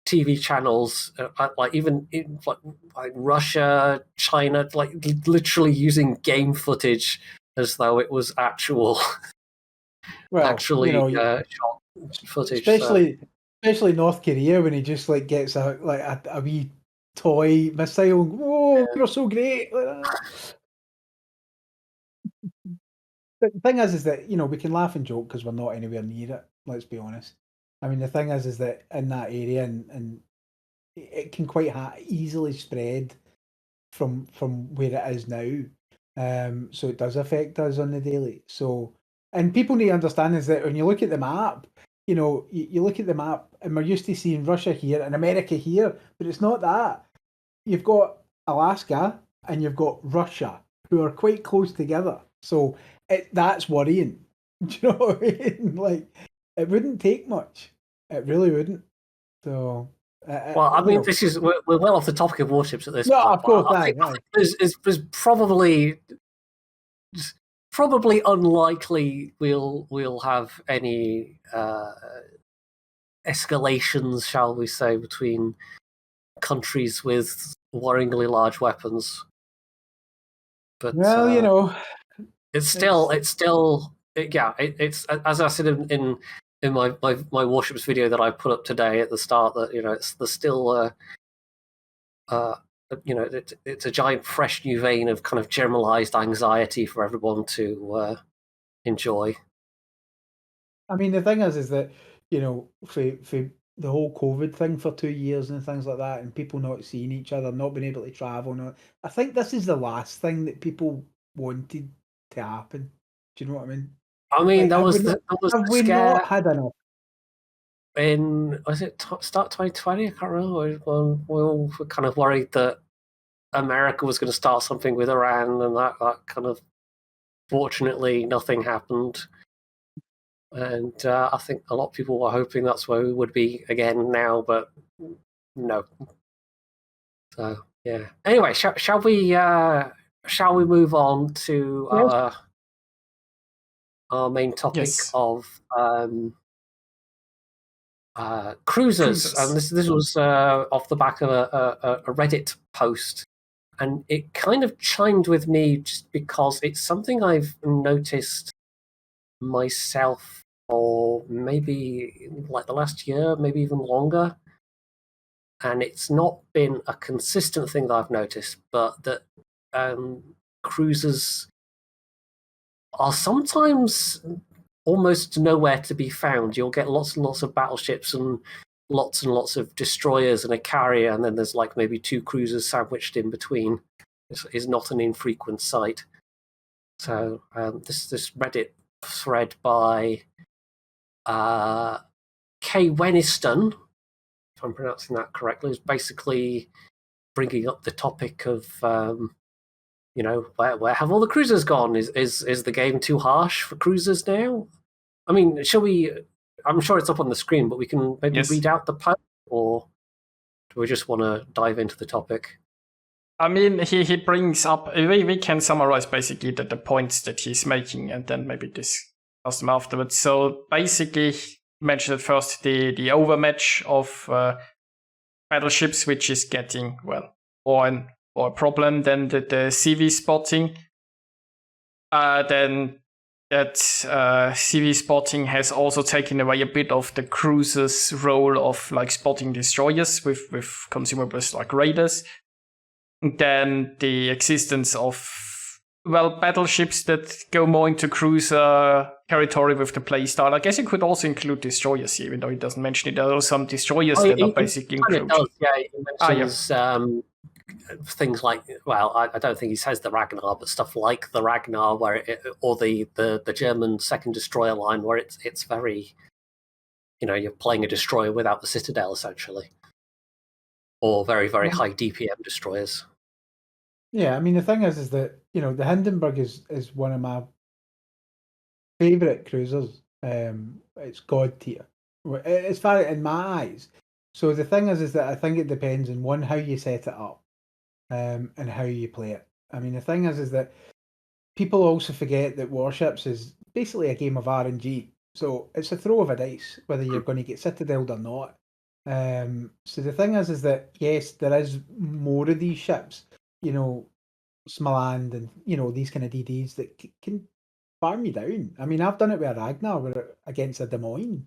TV channels, like even in like Russia, China, like literally using game footage as though it was actual, shot footage. Especially North Korea, when he just like gets a wee toy missile. Oh, you're so great! Like that. But the thing is that we can laugh and joke because we're not anywhere near it. Let's be honest. I mean, the thing is that in that area, and it can quite easily spread from where it is now. So it does affect us on the daily. So, and people need to understand is that when you look at the map, you look at the map and we're used to seeing Russia here and America here, but it's not that. You've got Alaska and you've got Russia, who are quite close together. So that's worrying. Do you know what I mean? Like, it wouldn't take much. It really wouldn't. So. Well, I mean, this is we're well off the topic of warships at this point. No, of course, I think there's probably unlikely we'll have any escalations, shall we say, between countries with worryingly large weapons. But it's still it's as I said in my warships video that I put up today at the start, that there's still it's a giant fresh new vein of kind of generalized anxiety for everyone to enjoy. I mean, the thing is that for the whole COVID thing for 2 years and things like that, and people not seeing each other, not being able to travel, I think this is the last thing that people wanted to happen. Do you know what I mean? I mean, Like, have we not had enough? Was it start 2020? I can't remember. When we all were kind of worried that America was going to start something with Iran, and that kind of, fortunately, nothing happened. And I think a lot of people were hoping that's where we would be again now, but no. So yeah. Anyway, shall we move on to our main topic of cruisers? And this was off the back of a Reddit post, and it kind of chimed with me just because it's something I've noticed myself for maybe like the last year, maybe even longer. And it's not been a consistent thing that I've noticed, but that cruisers are sometimes almost nowhere to be found. You'll get lots and lots of battleships and lots of destroyers and a carrier, and then there's like maybe 2 cruisers sandwiched in between. Is not an infrequent sight. So this Reddit thread by Kay Weniston, if I'm pronouncing that correctly, is basically bringing up the topic of where have all the cruisers gone? Is the game too harsh for cruisers now? I mean, shall we? I'm sure it's up on the screen, but we can maybe read out the post, or do we just want to dive into the topic? I mean, he brings up. We can summarize basically the points that he's making, and then maybe discuss them afterwards. So basically, he mentioned at first the overmatch of battleships, which is getting more a problem than the CV spotting. Then that CV spotting has also taken away a bit of the cruisers' role of like spotting destroyers with consumables like raiders. Then the existence of battleships that go more into cruiser territory with the playstyle. I guess it could also include destroyers here, even though he doesn't mention it. There are some destroyers that are basically included. He mentions things like, I don't think he says the Ragnar, but stuff like the Ragnar, or the German second destroyer line, where it's very, you're playing a destroyer without the Citadel essentially, or very very high DPM destroyers. Yeah, I mean, the thing is that the Hindenburg is one of my favourite cruisers. It's God tier, as far in my eyes. So the thing is that I think it depends on how you set it up, and how you play it. I mean, the thing is that people also forget that Warships is basically a game of RNG. So it's a throw of a dice whether you're going to get citadeled or not. So the thing is that yes, there is more of these ships, Smaland and these kind of DDs that can farm you down. I mean, I've done it with a Ragnar against a Des Moines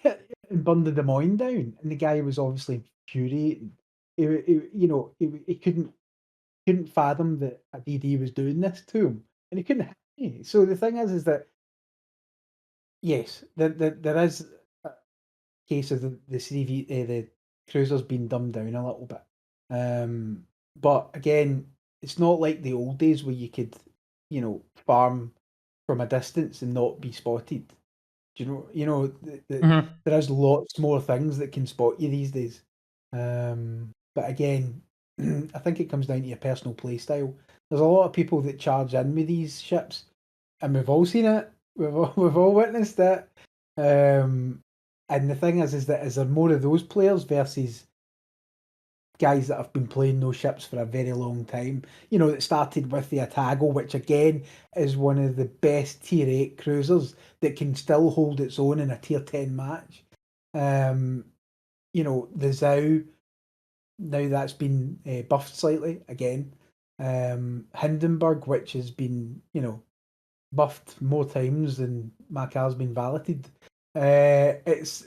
and burned the Des Moines down, and the guy was obviously infuriating. He couldn't fathom that a DD was doing this to him, and he couldn't hit me. So the thing is that yes, there is a case of the the cruisers being dumbed down a little bit. But again, it's not like the old days where you could, farm from a distance and not be spotted. Do there is lots more things that can spot you these days. But again, I think it comes down to your personal play style. There's a lot of people that charge in with these ships, and we've all seen it. We've all witnessed it. And the thing is that is there more of those players versus guys that have been playing those ships for a very long time? That started with the Otago, which again is one of the best tier 8 cruisers that can still hold its own in a tier 10 match. The Zhao, now that's been buffed slightly again. Hindenburg, which has been, buffed more times than my car's been validated. It's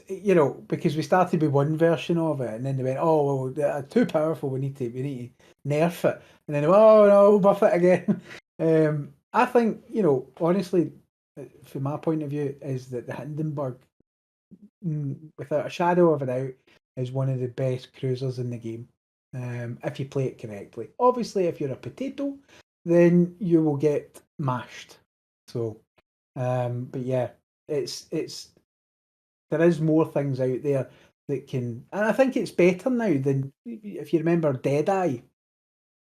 because we started with one version of it, and then they went, "Oh, well, they're too powerful. We need to nerf it." And then they went, "Oh no, we'll buff it again." I think honestly, from my point of view, is that the Hindenburg, without a shadow of a doubt, is one of the best cruisers in the game. If you play it correctly. Obviously, if you're a potato, then you will get mashed. So, but yeah, it's there is more things out there that can, and I think it's better now than if you remember Deadeye.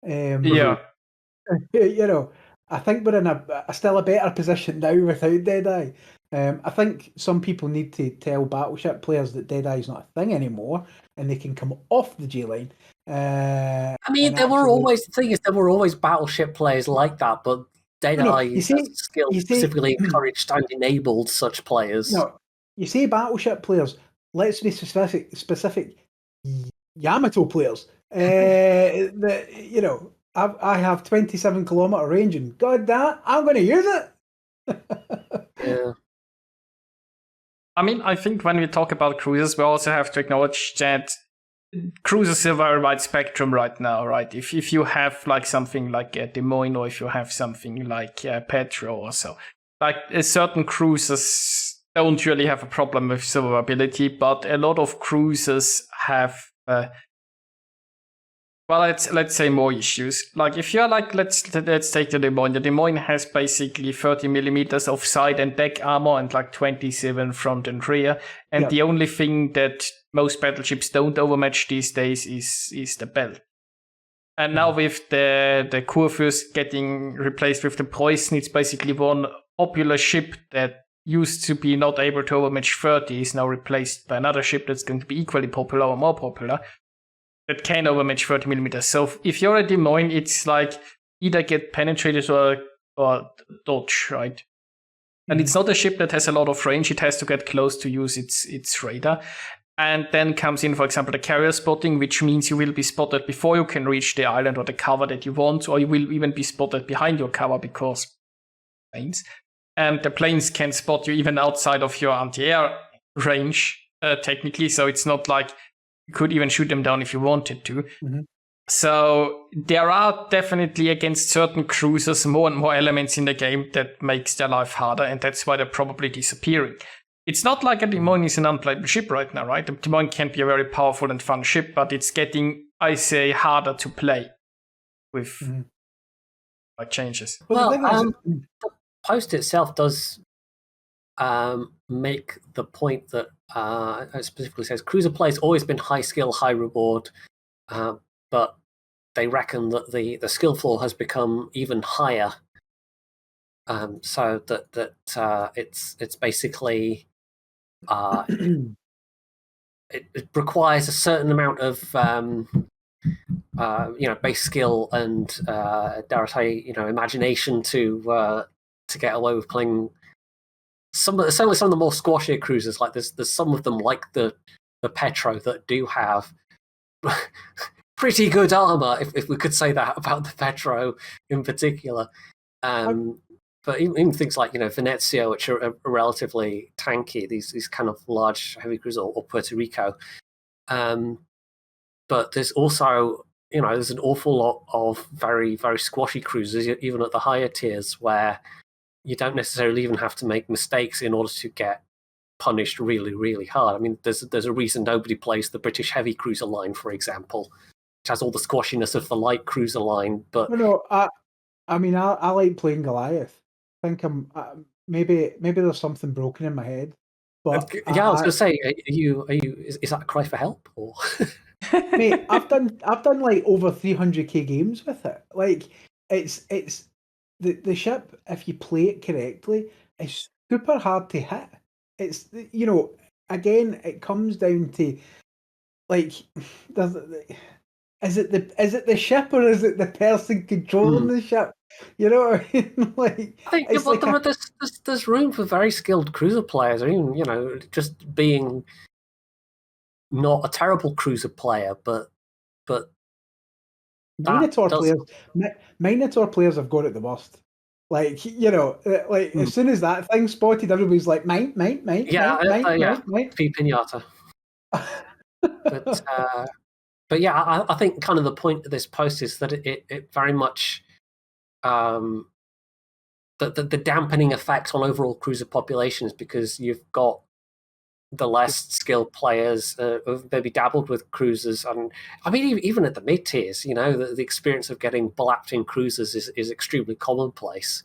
Yeah. I think we're in a still a better position now without Deadeye. I think some people need to tell Battleship players that Deadeye is not a thing anymore, and they can come off the G line. I mean, there were always Battleship players like that, but Deadeye skill specifically encouraged and enabled such players. No, you say Battleship players. Let's be specific. Yamato players. I have 27-kilometer range, and god damn it, I'm going to use it. Yeah. I mean, I think when we talk about cruisers, we also have to acknowledge that cruisers are a very wide spectrum right now, right? If you have like something like a Des Moines, or if you have something like Petro or so, like certain cruisers don't really have a problem with survivability, but a lot of cruisers have let's say more issues. Like if you're like, let's take the Des Moines. The Des Moines has basically 30 millimeters of side and deck armor and like 27 front and rear. And the only thing that most battleships don't overmatch these days is the belt. And now with the Kurfürst getting replaced with the Preußen, it's basically one popular ship that used to be not able to overmatch 30 is now replaced by another ship that's going to be equally popular or more popular that can overmatch 30 millimeters. So if you're a Des Moines, it's like either get penetrated or dodge, right? Mm-hmm. And it's not a ship that has a lot of range. It has to get close to use its radar. And then comes in, for example, the carrier spotting, which means you will be spotted before you can reach the island or the cover that you want, or you will even be spotted behind your cover because planes. And the planes can spot you even outside of your anti-air range, technically. So it's not like you could even shoot them down if you wanted to. Mm-hmm. So there are definitely against certain cruisers more and more elements in the game that makes their life harder, and that's why they're probably disappearing. It's not like a Des Moines is an unplayable ship right now, right? The Des Moines can be a very powerful and fun ship, but it's getting, I say, harder to play with changes. Well, the post itself does make the point that it specifically says cruiser play has always been high skill, high reward, but they reckon that the skill floor has become even higher. So that it's basically it requires a certain amount of base skill and dare I say, imagination to get away with playing certainly some of the more squashier cruisers. Like there's some of them like the Petro that do have pretty good armor, if we could say that about the Petro in particular. But even things like Venezia, which are relatively tanky, these kind of large heavy cruisers, or Puerto Rico. But there's also there's an awful lot of very, very squashy cruisers, even at the higher tiers, where you don't necessarily even have to make mistakes in order to get punished really, really hard. I mean, there's a reason nobody plays the British heavy cruiser line, for example, which has all the squashiness of the light cruiser line. But I mean, I like playing Goliath. I think maybe there's something broken in my head. But yeah, I was going to say, are you? Is that a cry for help? Or mate, I've done like over 300k games with it. Like it's the ship, if you play it correctly, is super hard to hit. It's again, it comes down to like is it the ship or is it the person controlling the ship? You know what I mean? Like I think there's room for very skilled cruiser players, or even just being not a terrible cruiser player, but Minotaur players have got it the worst. Like as soon as that thing's spotted, everybody's like, mine. Pinata. But yeah, I think kind of the point of this post is that it very much the dampening effect on overall cruiser populations, because you've got the less skilled players who've maybe dabbled with cruisers, and I mean even at the mid tiers, the experience of getting blapped in cruisers is extremely commonplace.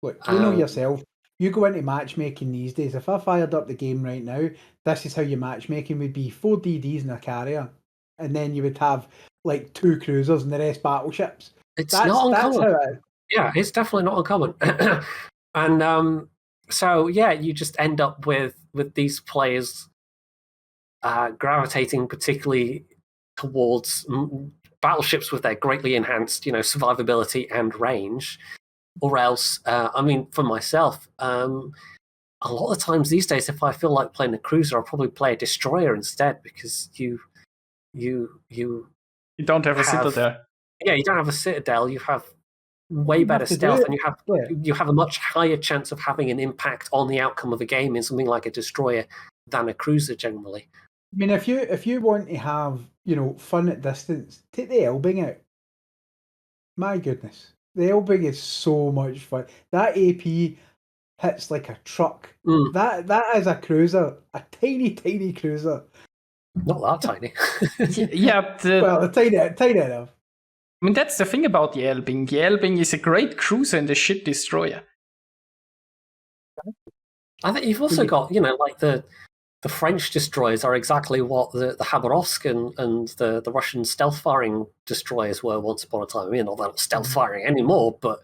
Look, you know yourself. You go into matchmaking these days. If I fired up the game right now, this is how your matchmaking would be: 4 DDs and a carrier, and then you would have like 2 cruisers and the rest battleships. It's not uncommon. Yeah, it's definitely not uncommon. And so yeah, you just end up with these players gravitating particularly towards battleships with their greatly enhanced, survivability and range, or else, I mean, for myself, a lot of the times these days, if I feel like playing a cruiser, I'll probably play a destroyer instead, because you don't have a citadel. Yeah, you don't have a citadel. You have way better stealth, and you have a much higher chance of having an impact on the outcome of a game in something like a destroyer than a cruiser generally. I mean, if you want to have fun at distance, take the Elbing out. My goodness, the Elbing is so much fun. That AP hits like a truck. That is a cruiser, a tiny cruiser. Not that tiny. Yeah. Well, tiny enough. I mean, that's the thing about the Elbing. The Elbing is a great cruiser and a shit destroyer. I think you've also got, like the French destroyers are exactly what the Khabarovsk and the Russian stealth-firing destroyers were once upon a time. I mean, not that not stealth-firing anymore, but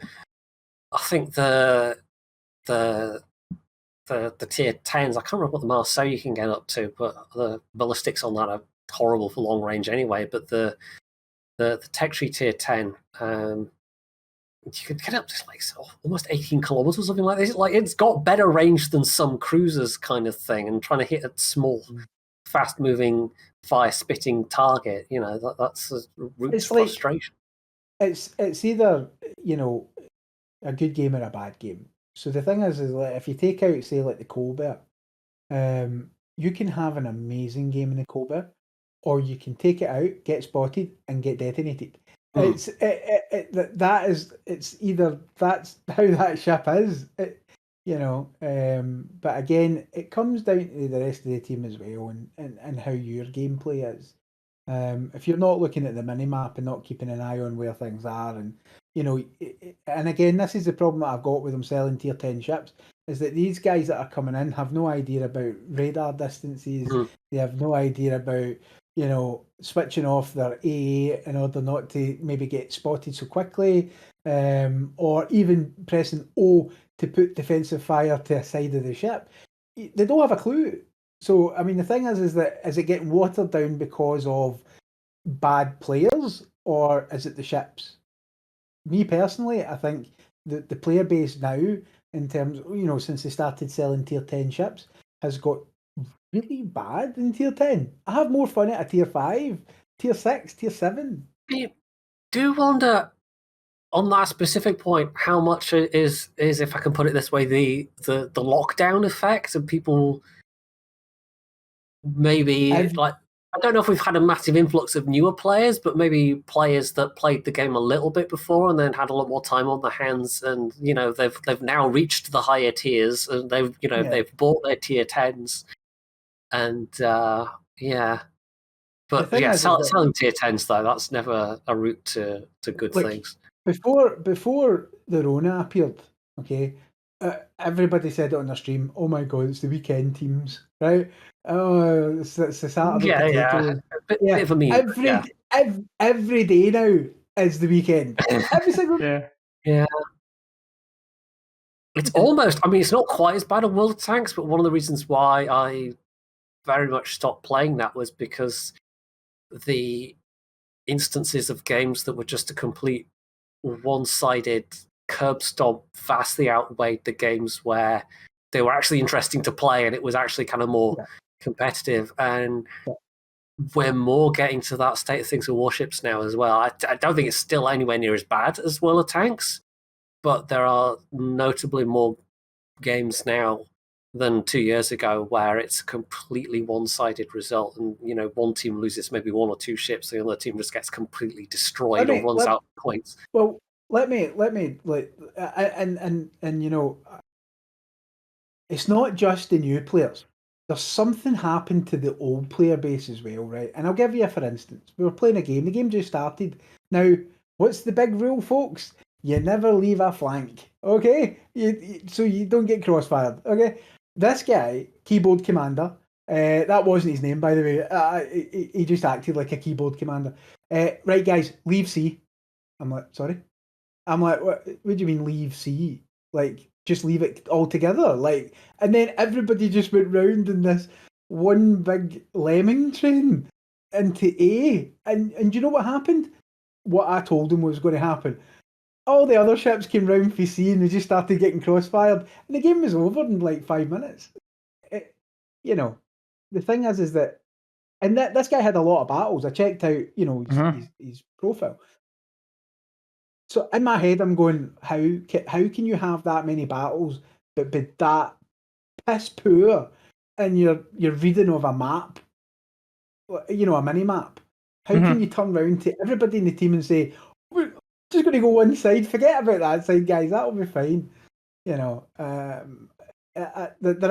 I think the tier 10s, I can't remember what the Marseille you can get up to, but the ballistics on that are horrible for long range anyway. But the tech tree tier 10, you can get up to like almost 18 kilometers or something like this. Like, it's got better range than some cruisers kind of thing, and trying to hit a small, fast-moving, fire-spitting target, that's a root of frustration. It's either a good game or a bad game. So the thing is like, if you take out, say, like the Colbert, you can have an amazing game in the Colbert, or you can take it out, get spotted, and get detonated. It's either that's how that ship is, but again, it comes down to the rest of the team as well, and how your gameplay is. If you're not looking at the mini map and not keeping an eye on where things are, and and again, this is the problem that I've got with them selling tier 10 ships, is that these guys that are coming in have no idea about radar distances. They have no idea about switching off their AA in order not to maybe get spotted so quickly, or even pressing O to put defensive fire to a side of the ship. They don't have a clue. So, I mean, the thing is that is it getting watered down because of bad players, or is it the ships? Me personally, I think the player base now, in terms, since they started selling tier 10 ships, has got really bad in tier 10. I have more fun at a tier 5, tier 6, tier 7. I do wonder, on that specific point, how much is, if I can put it this way, the lockdown effect of people maybe I don't know if we've had a massive influx of newer players, but maybe players that played the game a little bit before and then had a lot more time on their hands, and they've now reached the higher tiers, and they've bought their tier 10s, and yeah. But yeah, selling tier 10s though, that's never a route to good things. Before the Rona appeared, okay, everybody said it on their stream. Oh my god, it's the weekend teams, right? Oh, it's the Saturday potato. Bit of a meme. Every day now is the weekend. Every single day. Yeah. It's almost, I mean, it's not quite as bad as World of Tanks, but one of the reasons why I very much stopped playing that was because the instances of games that were just a complete one-sided curb stomp vastly outweighed the games where they were actually interesting to play and it was actually kind of more competitive. And we're more getting to that state of things with Warships now as well. I don't think it's still anywhere near as bad as World of Tanks, but there are notably more games now than 2 years ago where it's a completely one-sided result, and one team loses maybe one or two ships, the other team just gets completely destroyed or runs out of points. Well, let me it's not just the new players. There's something happened to the old player base as well, right? And I'll give you for instance. We were playing a game. The game just started. Now, what's the big rule, folks? You never leave a flank, okay? So you don't get crossfired, okay? This guy, keyboard commander, that wasn't his name, by the way. He just acted like a keyboard commander. Right, guys, leave C. I'm like, sorry? I'm like, what do you mean leave C? Like, just leave it altogether? Like, and then everybody just went round in this one big lemming train into A. And you know what happened? What I told him was going to happen. All the other ships came round for C and they just started getting crossfired. And the game was over in like 5 minutes. The thing is that, and this guy had a lot of battles. I checked out, his profile. So in my head, I'm going, how can you have that many battles but be that piss poor in your reading of a map, a mini map? How can you turn round to everybody in the team and say, we're just going to go one side, forget about that side, guys, that'll be fine. There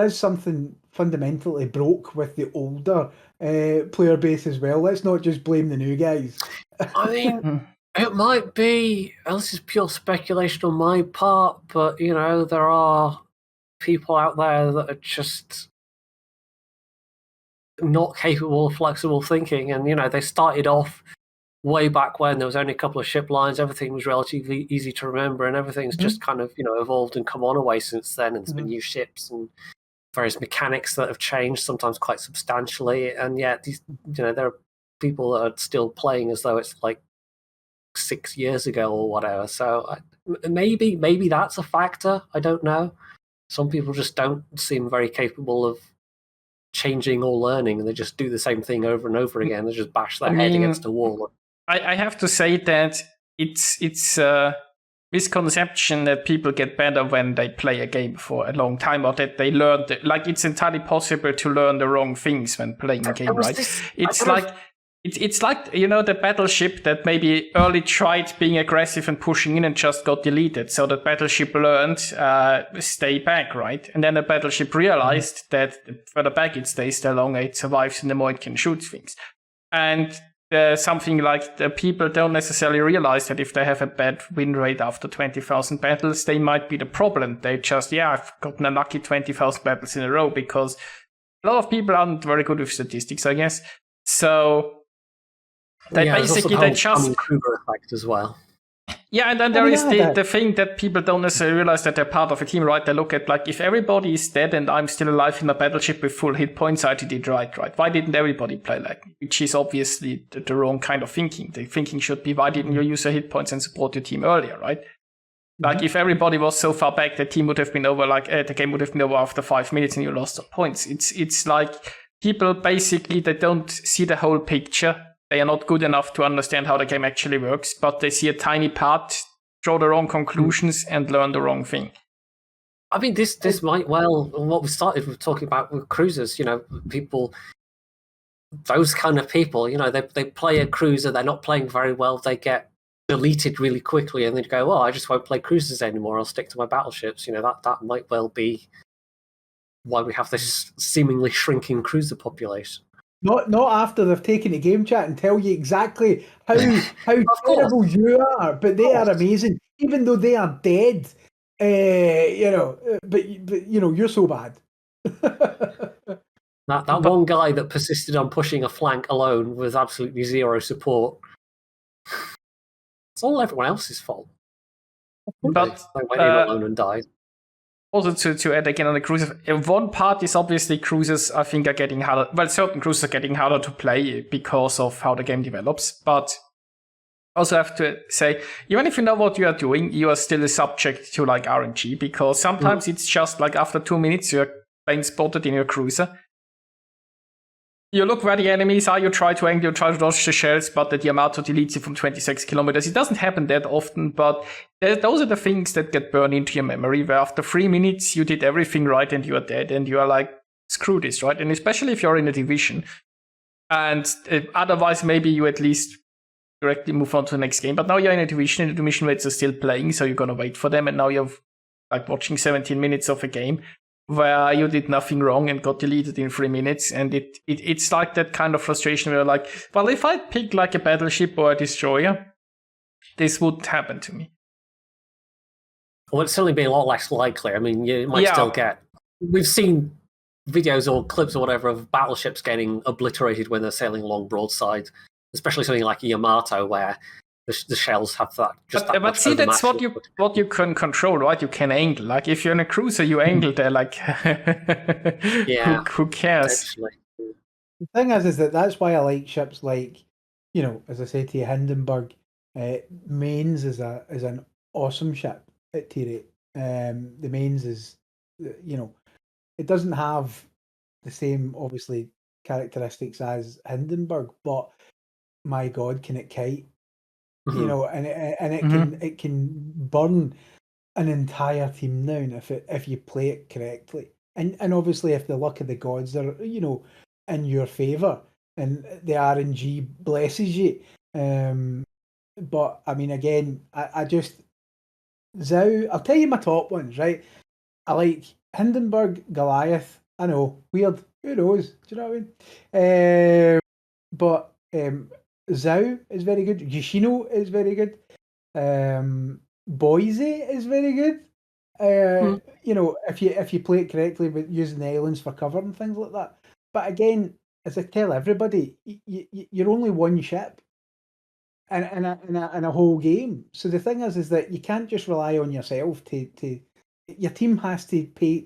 is something fundamentally broke with the older player base as well. Let's not just blame the new guys. I mean, it might be, this is pure speculation on my part, but, there are people out there that are just not capable of flexible thinking. And, they started off way back when there was only a couple of ship lines, everything was relatively easy to remember, and everything's just kind of, evolved and come on away since then. And there's been new ships and various mechanics that have changed, sometimes quite substantially. And yet, there are people that are still playing as though it's like 6 years ago or whatever. So maybe that's a factor. I don't know. Some people just don't seem very capable of changing or learning, and they just do the same thing over and over again. They just bash their head against a wall. I have to say that it's a misconception that people get better when they play a game for a long time, or that they learn it's entirely possible to learn the wrong things when playing a game, right? It's like the battleship that maybe early tried being aggressive and pushing in and just got deleted. So the battleship learned stay back, right? And then the battleship realized that the further back it stays, the longer it survives and the more it can shoot things. And something like the people don't necessarily realize that if they have a bad win rate after 20,000 battles, they might be the problem. They just, I've gotten a lucky 20,000 battles in a row, because a lot of people aren't very good with statistics, I guess. So basically they just Kruger effect as well. Yeah, and then there is the thing that people don't necessarily realize that they're part of a team, right? They look at, like, if everybody is dead and I'm still alive in a battleship with full hit points, I did it right. Why didn't everybody play like me? Which is obviously the wrong kind of thinking. The thinking should be, why didn't you use your hit points and support your team earlier, right? Like, if everybody was so far back, the team would have been over, the game would have been over after 5 minutes and you lost on points. It's like people basically, they don't see the whole picture. They are not good enough to understand how the game actually works, but they see a tiny part, draw the wrong conclusions, and learn the wrong thing. I mean, this might what we started with talking about with cruisers, people, those kind of people, they play a cruiser, they're not playing very well, they get deleted really quickly, and they go, I just won't play cruisers anymore, I'll stick to my battleships. That might well be why we have this seemingly shrinking cruiser population. Not after they've taken the game chat and tell you exactly how terrible you are, but they are amazing, even though they are dead. But you're so bad. That one guy that persisted on pushing a flank alone with absolutely zero support. It's all everyone else's fault. But they went in alone and died. Also, to add again on the cruisers, one part is obviously cruisers, I think, are getting harder. Well, certain cruisers are getting harder to play because of how the game develops. But also have to say, even if you know what you are doing, you are still subject to like RNG, because sometimes it's just like after 2 minutes you're being spotted in your cruiser. You look where the enemies are, you try to angle, you try to dodge the shells, but the Yamato deletes you from 26 kilometers. It doesn't happen that often, but those are the things that get burned into your memory, where after 3 minutes you did everything right and you are dead, and you are like, screw this, right? And especially if you're in a division. And otherwise, maybe you at least directly move on to the next game. But now you're in a division, and the division mates are still playing, so you're going to wait for them, and now you're like watching 17 minutes of a game where you did nothing wrong and got deleted in 3 minutes. And it's like that kind of frustration where you're like, well, if I pick like a battleship or a destroyer, this wouldn't happen to me. Well, it's certainly be a lot less likely. I mean, you might still get... We've seen videos or clips or whatever of battleships getting obliterated when they're sailing along broadside, especially something like a Yamato, where the shells have that. But see, that's what you can control, right? You can angle. Like if you're in a cruiser, you angle there. Like, who cares? The thing is that's why I like ships like, as I said to you, Hindenburg. Mainz is an awesome ship at T-rate. The Mainz is, it doesn't have the same obviously characteristics as Hindenburg, but my God, can it kite? And it can burn an entire team down if you play it correctly. And obviously, if the luck of the gods are in your favour and the RNG blesses you. But I mean, again, I just Zhao. I'll tell you my top ones, right? I like Hindenburg, Goliath. I know, weird. Who knows? Do you know what I mean? But Zhao is very good. Yoshino is very good. Boise is very good. If you play it correctly with using the islands for cover and things like that. But again, as I tell everybody, you're only one ship in a whole game. So the thing is that you can't just rely on yourself to your team has to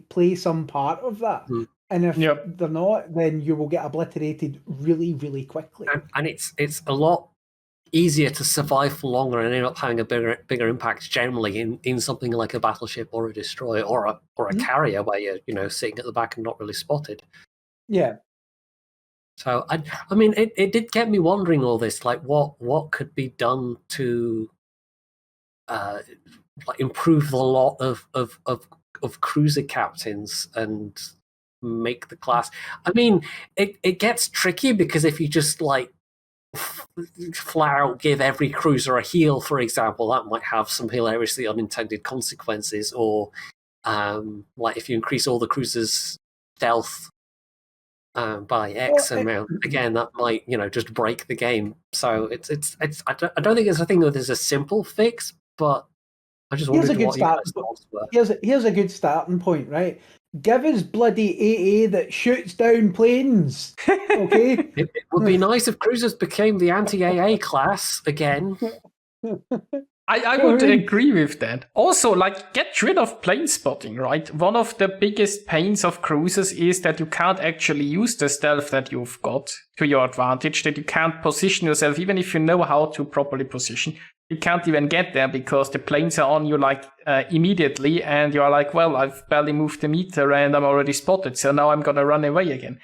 play some part of that. And if they're not, then you will get obliterated really, really quickly. And it's a lot easier to survive for longer and end up having a bigger impact generally in something like a battleship or a destroyer or a carrier where you're sitting at the back and not really spotted. Yeah. So I mean it did get me wondering all this, like what could be done to improve the lot of cruiser captains and make the class. I mean, it gets tricky because if you just flat out give every cruiser a heal, for example, that might have some hilariously unintended consequences. Or if you increase all the cruisers' stealth by X amount, again, that might just break the game. So it's I don't think it's a thing that there's a simple fix, but I just wondered what you guys thoughts were. Here's a good starting point, right? Give us bloody AA that shoots down planes. Okay? It would be nice if cruisers became the anti-AA class again. I would agree with that. Also, get rid of plane spotting, right? One of the biggest pains of cruisers is that you can't actually use the stealth that you've got to your advantage, that you can't position yourself, even if you know how to properly position. You can't even get there because the planes are on you immediately, and you're like, well, I've barely moved the meter and I'm already spotted, so now I'm gonna run away again.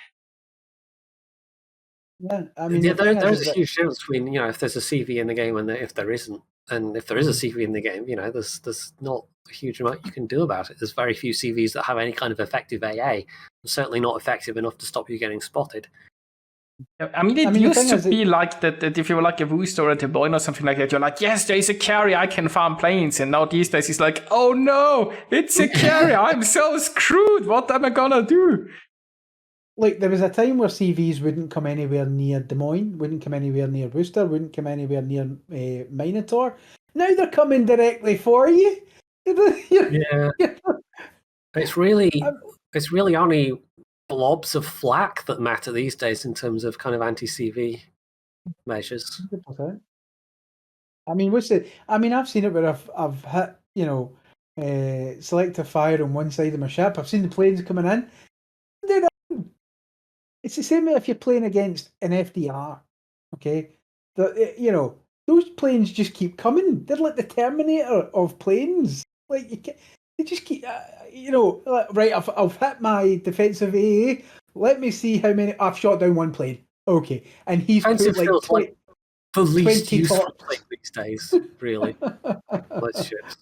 Yeah, I mean, there's a huge difference between if there's a CV in the game and if there isn't. And if there is a CV in the game, there's not a huge amount you can do about it. There's very few CVs that have any kind of effective AA. Certainly not effective enough to stop you getting spotted. I mean, it used to be like that if you were like a Wooster or a Deboyne or something like that, you're like, yes, there is a carrier, I can farm planes. And now these days it's like, oh no, it's a carrier, I'm so screwed, what am I gonna do? Like, there was a time where CVs wouldn't come anywhere near Des Moines, wouldn't come anywhere near Worcester, wouldn't come anywhere near Minotaur. Now they're coming directly for you. Yeah. It's really only blobs of flak that matter these days in terms of kind of anti-CV measures. 100%. I mean, I've seen it where I've hit, selective fire on one side of my ship. I've seen the planes coming in. It's the same if you're playing against an FDR, okay? Those planes just keep coming. They're like the Terminator of planes. Like, they just keep, right, I've hit my defensive AA. Let me see how many, I've shot down one plane. Okay. And he's put like the least useful plane these days, really. Let's shift.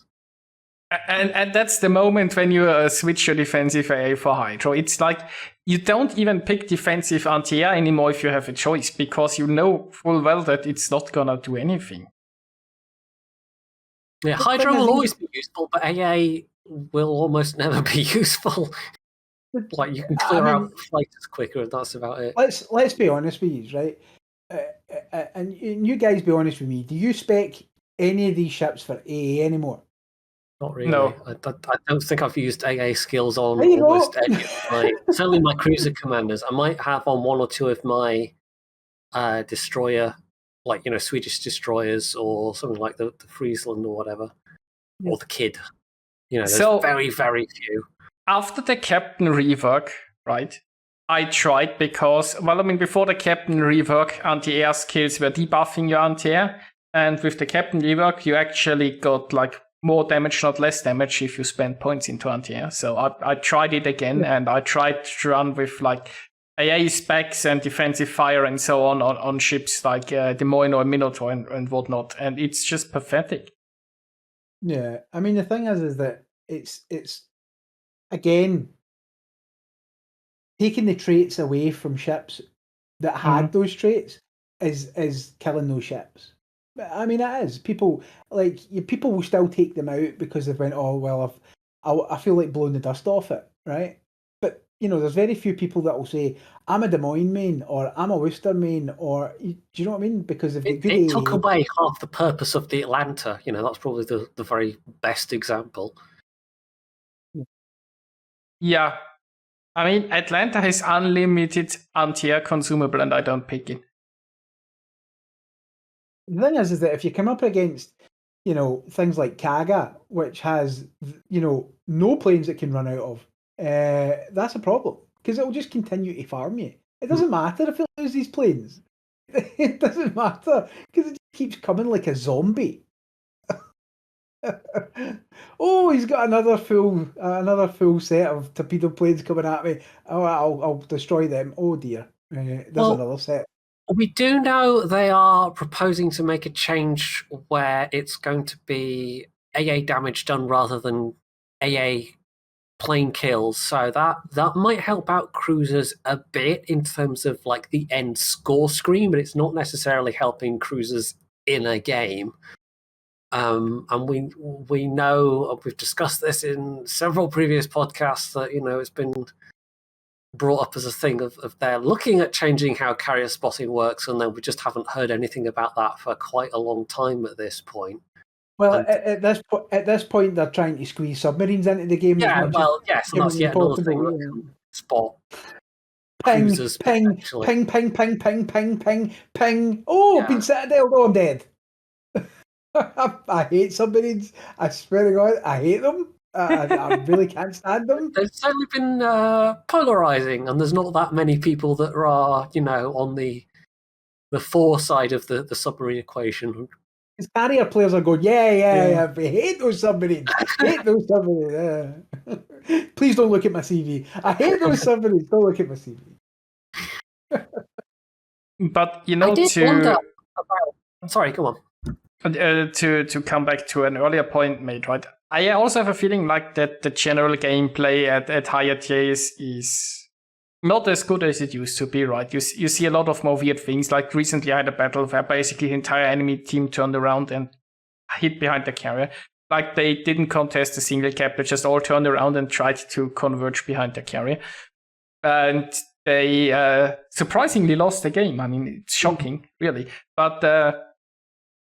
And that's the moment when you switch your defensive AA for Hydro. It's like you don't even pick defensive anti-air anymore if you have a choice, because you know full well that it's not gonna do anything. Yeah, Hydro will always be useful, but AA will almost never be useful. Like, you can clear out fighters quicker, and that's about it. Let's be honest with you, right? And you guys be honest with me. Do you spec any of these ships for AA anymore? Not really. No. I don't think I've used AA skills on almost any of certainly my cruiser commanders. I might have on one or two of my destroyer, Swedish destroyers or something like the Friesland or whatever, or the Kid. There's very, very few. After the Captain rework, right, I tried because, before the Captain rework, anti-air skills were debuffing your anti-air, and with the Captain rework, you actually got more damage, not less damage, if you spend points into anti-air. So I tried it again, and I tried to run with AA specs and defensive fire and so on ships like Des Moines or Minotaur and whatnot, and it's just pathetic. Yeah, I mean, the thing is that it's again taking the traits away from ships that had those traits is killing those ships. I mean, it is. People will still take them out because they've went, oh well, I feel like blowing the dust off it, right? But there's very few people that will say, I'm a Des Moines main, or I'm a Worcester main, or do you know what I mean? Because if it took away half the purpose of the Atlanta. That's probably the very best example. Yeah. I mean, Atlanta has unlimited anti-air consumable, and I don't pick it. The thing is that if you come up against, things like Kaga, which has, no planes it can run out of, that's a problem, because it will just continue to farm you. It doesn't matter if it loses these planes. It doesn't matter, because it just keeps coming like a zombie. Oh, he's got another full set of torpedo planes coming at me. Oh, I'll destroy them. Oh dear, there's another set. We do know they are proposing to make a change where it's going to be AA damage done rather than AA plane kills. So that might help out cruisers a bit in terms of the end score screen, but it's not necessarily helping cruisers in a game. And we know, we've discussed this in several previous podcasts, that it's been brought up as a thing of they're looking at changing how carrier spotting works, and then we just haven't heard anything about that for quite a long time at this point. Well, at this point, they're trying to squeeze submarines into the game. Yeah, yes, and that's yet another thing that can spot cruisers. Ping. Oh, been citadel. Oh, I'm dead. I hate submarines. I swear to God, I hate them. I really can't stand them. They've certainly been polarizing, and there's not that many people that are, on the for side of the submarine equation. Because carrier players are going, yeah. I hate those submarines. Hate those submarines. Please don't look at my CV. I hate those submarines. Don't look at my CV. But I did wonder about. Sorry, go on. To come back to an earlier point made, right? I also have a feeling like that the general gameplay at higher tiers is not as good as it used to be, right? You see a lot of more weird things. Like recently I had a battle where basically the entire enemy team turned around and hid behind the carrier. Like they didn't contest a single cap, they just all turned around and tried to converge behind the carrier. And they surprisingly lost the game. I mean, it's shocking, really. But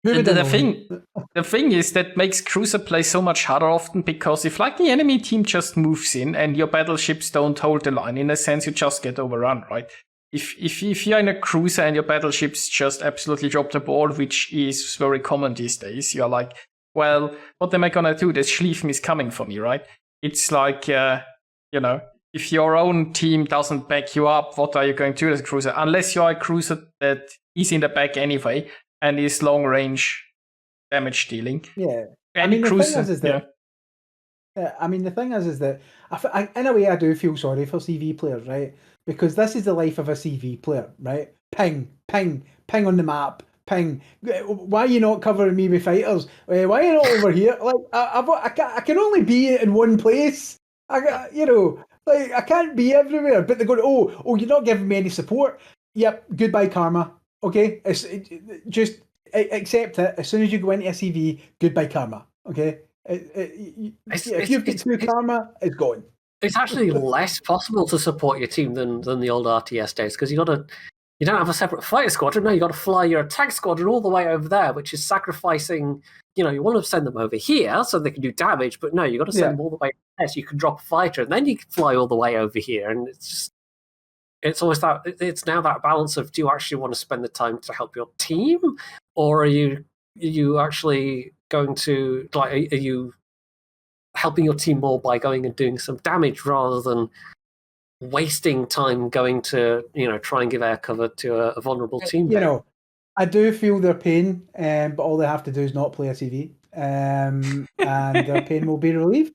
the thing is that makes cruiser play so much harder often, because if like the enemy team just moves in and your battleships don't hold the line, in a sense you just get overrun, right? If you're in a cruiser and your battleships just absolutely drop the ball, which is very common these days, you're like, well, what am I gonna do? This Schlieffen is coming for me, right? It's like, if your own team doesn't back you up, what are you going to do as a cruiser? Unless you're a cruiser that is in the back anyway and is long range damage dealing. Yeah. Any cruiser. The thing is that in a way I do feel sorry for CV players, right? Because this is the life of a CV player, right? Ping on the map. Ping. Why are you not covering me with fighters? Why are you not over here? Like I can only be in one place. I can't be everywhere. But they're going, oh, you're not giving me any support. Yep, goodbye karma. Okay, just accept it. As soon as you go into a CV, goodbye karma. Okay, if you've got two karma, it's gone. It's actually less possible to support your team than the old RTS days, because you don't have a separate fighter squadron. No, you got to fly your attack squadron all the way over there, which is sacrificing. You want to send them over here so they can do damage, but no, you got to send them all the way there so you can drop a fighter, and then you can fly all the way over here. And it's always that. It's now that balance of, do you actually want to spend the time to help your team, or are you actually going to are you helping your team more by going and doing some damage rather than wasting time going to try and give air cover to a vulnerable team? I do feel their pain, but all they have to do is not play a CV, and their pain will be relieved.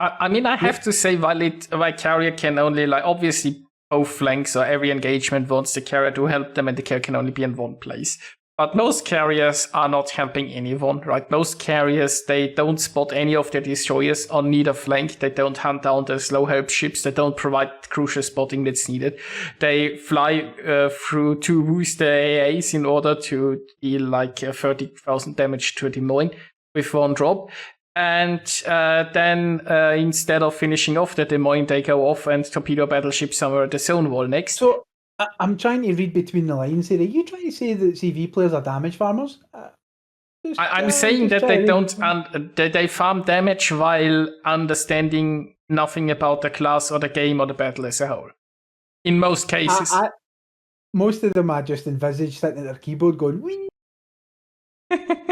I mean, I have to say, while carrier can only, obviously both flanks or every engagement wants the carrier to help them, and the carrier can only be in one place. But most carriers are not helping anyone, right? Most carriers, they don't spot any of their destroyers on neither flank. They don't hunt down the slow help ships. They don't provide crucial spotting that's needed. They fly through to boost the AAs in order to deal 30,000 damage to Des Moines with one drop. And then instead of finishing off the Des Moines, they go off and torpedo a battleship somewhere at the zone wall next. So I'm trying to read between the lines here. Are you trying to say that CV players are damage farmers? I'm saying that they don't, they farm damage while understanding nothing about the class or the game or the battle as a whole. In most cases. Most of them are just envisaged sitting at their keyboard going, wee.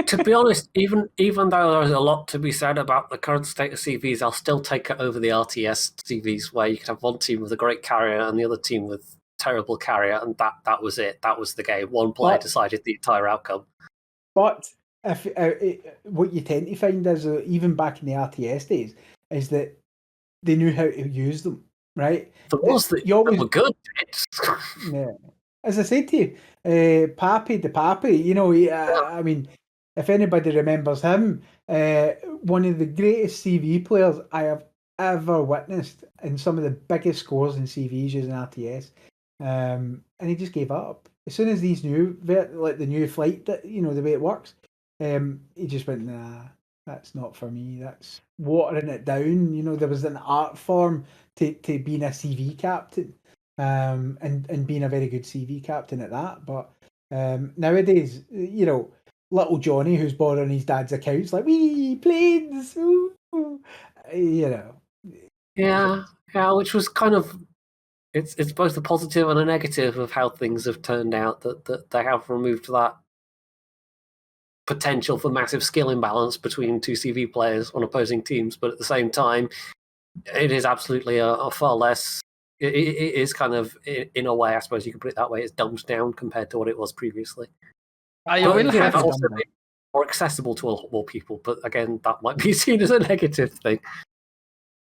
To be honest, even though there's a lot to be said about the current state of CVs, I'll still take it over the RTS CVs, where you could have one team with a great carrier and the other team with terrible carrier, and that was it. That was the game. One player decided the entire outcome. But if what you tend to find is, even back in the RTS days, is that they knew how to use them, right? The ones that were good. Yeah. As I said to you, Pappy the Pappy, I mean, if anybody remembers him, one of the greatest CV players I have ever witnessed, and some of the biggest scores in CVs using RTS. And he just gave up as soon as these new, the new flight, that the way it works. He just went, nah, that's not for me. That's watering it down. There was an art form to being a CV captain, and being a very good CV captain at that. But nowadays, little Johnny, who's borrowing his dad's accounts, like, wee planes, Yeah, which was kind of. It's both a positive and a negative of how things have turned out, that they have removed that potential for massive skill imbalance between two CV players on opposing teams, but at the same time, it is absolutely a far less. It is kind of, in a way, I suppose you could put it that way, it's dumbed down compared to what it was previously. I But, will have also more accessible to a lot more people, but again, that might be seen as a negative thing.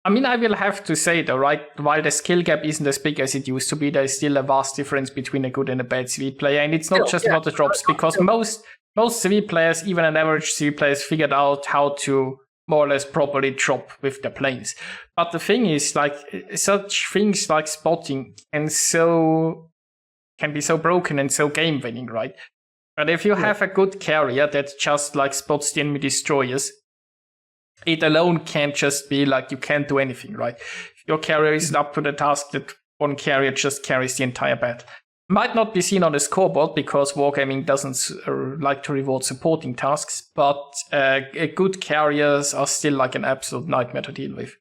I mean, I will have to say though, right, while the skill gap isn't as big as it used to be, there's still a vast difference between a good and a bad CV player, and it's not just about the drops, because most CV players, even an average CV player, has figured out how to more or less properly drop with the planes. But the thing is, like, such things like spotting can be so broken and so game winning, right? But if you have a good carrier that just like spots the enemy destroyers, it alone can't just be like you can't do anything, right? If your carrier is up to the task, that one carrier just carries the entire battle. Might not be seen on the scoreboard because wargaming doesn't like to reward supporting tasks, but good carriers are still like an absolute nightmare to deal with.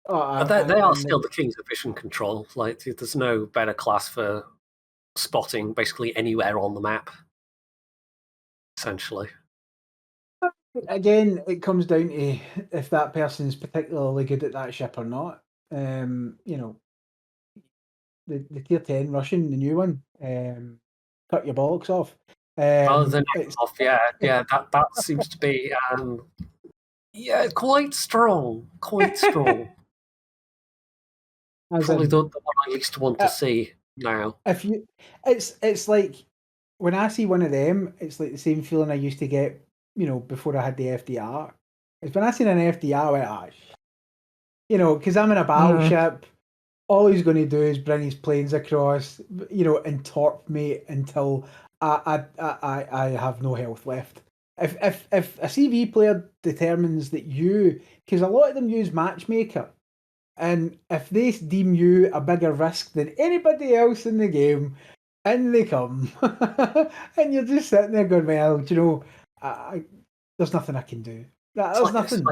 But they are still the kings of mission control. Like, there's no better class for spotting basically anywhere on the map, essentially. Again, it comes down to if that person's particularly good at that ship or not. You know, the tier 10 Russian, the new one, cut your bollocks off. The next off, yeah, that seems to be, quite strong, Probably the one I least want to see now. It's like when I see one of them, it's like the same feeling I used to get, before I had the FDR. It's when I seen an FDR, I went, because I'm in a battleship. All he's going to do is bring his planes across, and torp me until I have no health left. If a CV player determines that because a lot of them use matchmaker, and if they deem you a bigger risk than anybody else in the game, in they come, and you're just sitting there going, well, there's nothing I can do. There's nothing.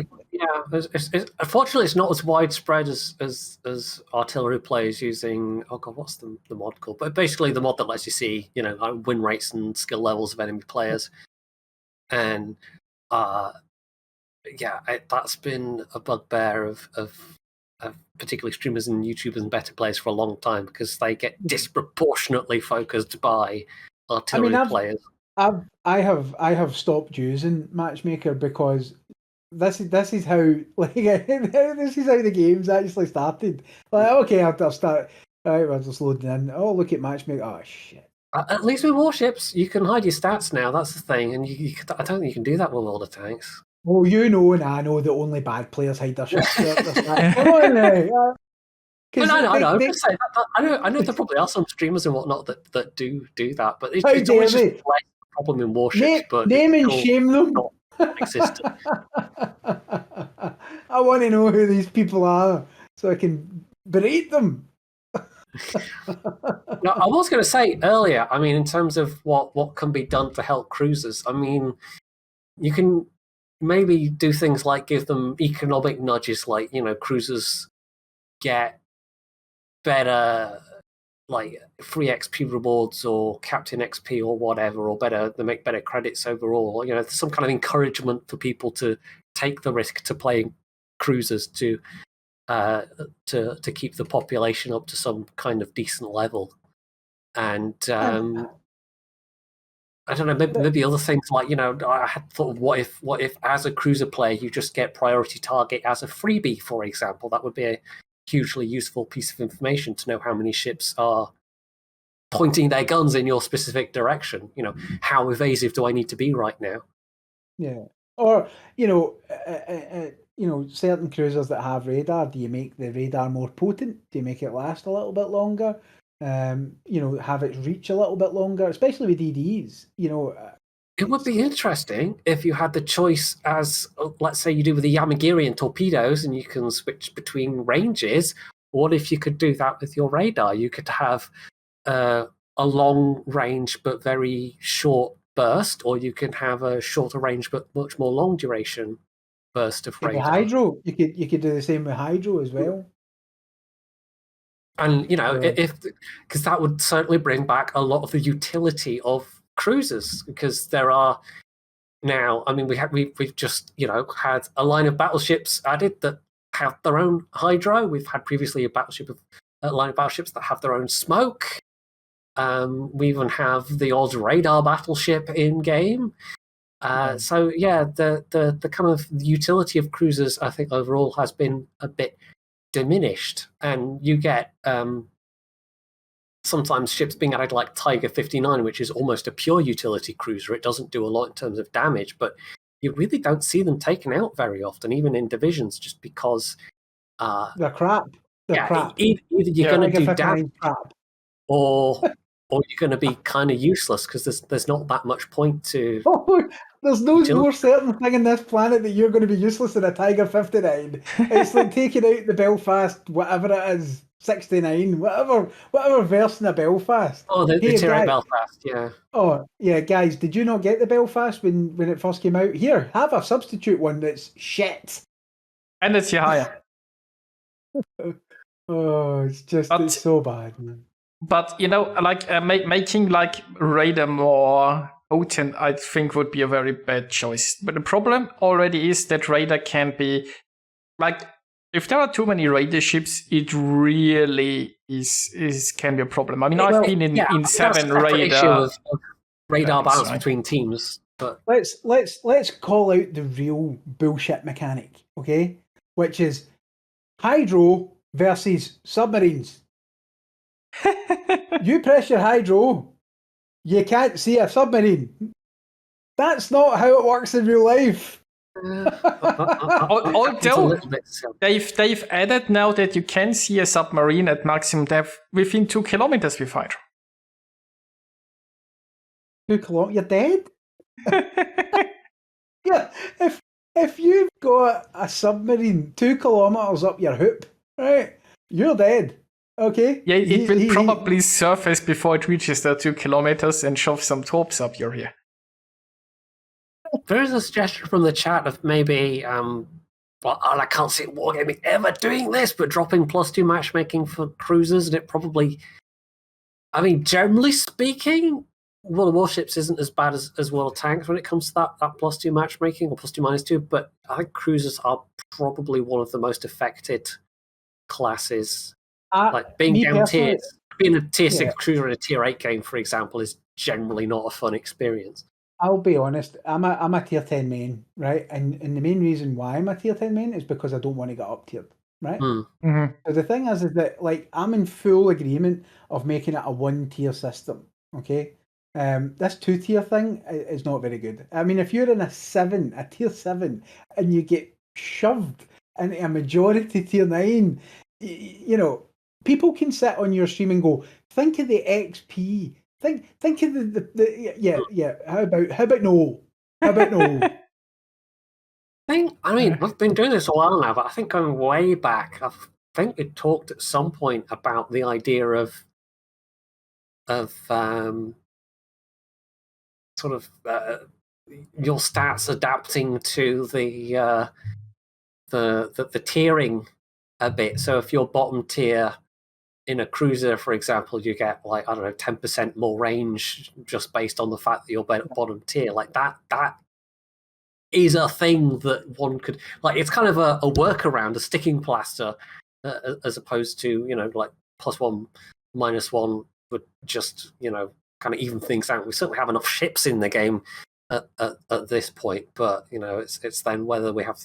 Unfortunately, it's not as widespread as artillery players using. Oh god, what's the mod called? But basically, the mod that lets you see, like win rates and skill levels of enemy players, and that's been a bugbear of particularly streamers and YouTubers and better players for a long time, because they get disproportionately focused by artillery players. I have stopped using matchmaker because this is how this is how the game's actually started. Like, okay, I'll start. Right, we're just loading in. Oh, look at matchmaker. Oh shit. At least with warships, you can hide your stats now. That's the thing, and I don't think you can do that with all the tanks. Oh, and I know that only bad players hide their stats. Come on now. I know. I'm just saying I know there probably are some streamers and whatnot that do that, but it's always just a problem in warships. But name and shame them. Existent. I want to know who these people are so I can berate them. No, I was going to say earlier, I mean, in terms of what can be done to help cruisers, I mean, you can maybe do things like give them economic nudges, like, cruisers get better, like, free XP rewards or captain XP or whatever, or they make better credits overall. There's some kind of encouragement for people to take the risk to play cruisers to keep the population up to some kind of decent level. And I don't know, maybe other things like, I had thought of what if as a cruiser player you just get priority target as a freebie, for example. That would be a hugely useful piece of information to know how many ships are pointing their guns in your specific direction. How evasive do I need to be right now? Yeah. Or, certain cruisers that have radar, do you make the radar more potent? Do you make it last a little bit longer? Have it reach a little bit longer, especially with DDs. It would be interesting if you had the choice, as let's say you do with the Yamagirian torpedoes, and you can switch between ranges. What if you could do that with your radar? You could have a long range but very short burst, or you can have a shorter range but much more long duration burst of radar. Hydro, you could do the same with hydro as well. And because that would certainly bring back a lot of the utility of cruisers, because there are now. I mean, we've just had a line of battleships added that have their own hydro. We've had previously a line of battleships that have their own smoke. We even have the odd radar battleship in game. So yeah, the kind of utility of cruisers, I think overall has been a bit diminished, and you get sometimes ships being added like Tiger 59, which is almost a pure utility cruiser. It doesn't do a lot in terms of damage, but you really don't see them taken out very often, even in divisions, just because they're crap. They're crap. Either you're going to do damage, crap. or you're going to be kind of useless because there's not that much point to. Oh, there's no more certain thing in this planet that you're going to be useless in a Tiger 59. It's like taking out the Belfast, whatever it is, 69, whatever version of Belfast. Oh, the Tier 8 Belfast, yeah. Oh, yeah, guys, did you not get the Belfast when it first came out? Here, have a substitute one that's shit. And it's higher. Oh, it's so bad, man. But making like Raider more potent, I think would be a very bad choice. But the problem already is that Raider can be like, if there are too many Raider ships, it really can be a problem. I mean, I've been in 7 Raider. Radar balance between teams. But let's call out the real bullshit mechanic, okay? Which is hydro versus submarines. You press your hydro, you can't see a submarine. That's not how it works in real life. Although they've added now that you can see a submarine at maximum depth within 2 kilometers with hydro. 2 kilometers? You're dead? Yeah, if you've got a submarine 2 kilometers up your hoop, right, you're dead. Okay. Yeah, it will probably surface before it reaches the 2 kilometers and shove some torps up your rear. There is a suggestion from the chat of maybe, I can't see Wargaming ever doing this, but dropping +2 matchmaking for cruisers, and it probably, I mean, generally speaking, World of Warships isn't as bad as World of Tanks when it comes to that +2 matchmaking, or +2/-2, but I think cruisers are probably one of the most affected classes. Like being down tiers, being a tier 6 cruiser in a tier 8 game, for example, is generally not a fun experience. I'll be honest, I'm a tier 10 main, right? And the main reason why I'm a tier 10 main is because I don't want to get up tiered, right? Mm-hmm. So the thing is that like I'm in full agreement of making it a 1-tier system, okay? This 2-tier thing is not very good. I mean, if you're in a tier 7, and you get shoved into a majority tier 9, people can sit on your stream and go, think of the XP. Think of the How about no? How about no? I mean, I've been doing this a while now, but I think going way back, I think we talked at some point about the idea of sort of your stats adapting to the tiering a bit. So if you're bottom tier in a cruiser, for example, you get 10% more range just based on the fact that you're bottom tier. Like that is a thing that one could, it's kind of a workaround, a sticking plaster, as opposed to +1, -1 would just kind of even things out. We certainly have enough ships in the game at this point, but it's then whether we have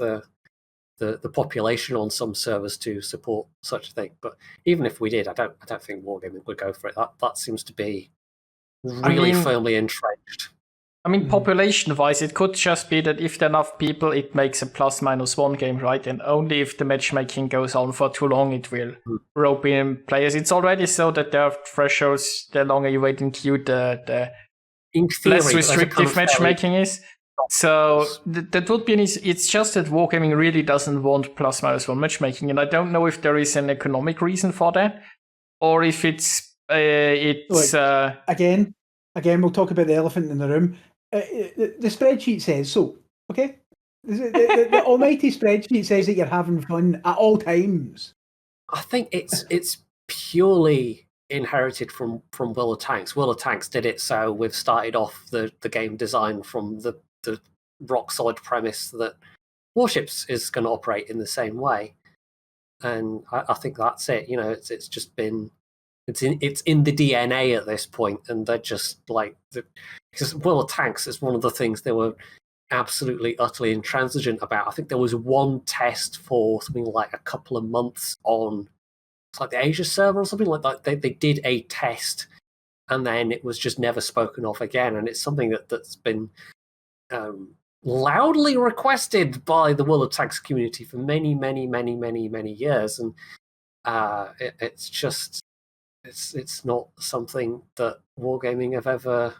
the population on some servers to support such a thing. But even if we did, I don't think Wargaming would go for it. That seems to be really firmly entrenched. I mean, population-wise, it could just be that if there are enough people, it makes a +/-1 game, right? And only if the matchmaking goes on for too long, it will rope in players. It's already so that there are thresholds. The longer you wait in queue, the in theory, less restrictive matchmaking is. So that would be it's just that Wargaming really doesn't want +/-1 matchmaking, and I don't know if there is an economic reason for that, or if it's again, we'll talk about the elephant in the room. The spreadsheet says so. Okay, the almighty spreadsheet says that you're having fun at all times. I think it's purely inherited from World of Tanks. World of Tanks did it, so we've started off the game design from the rock solid premise that Warships is going to operate in the same way. And I think that's it. It's just been it's in the DNA at this point, and they're just like because World of Tanks is one of the things they were absolutely utterly intransigent about. I think there was one test for something like a couple of months on it's like the Asia server or something like that. They did a test, and then it was just never spoken of again. And it's something that's been loudly requested by the World of Tanks community for many, many, many, many, many years, and it's just it's not something that Wargaming have ever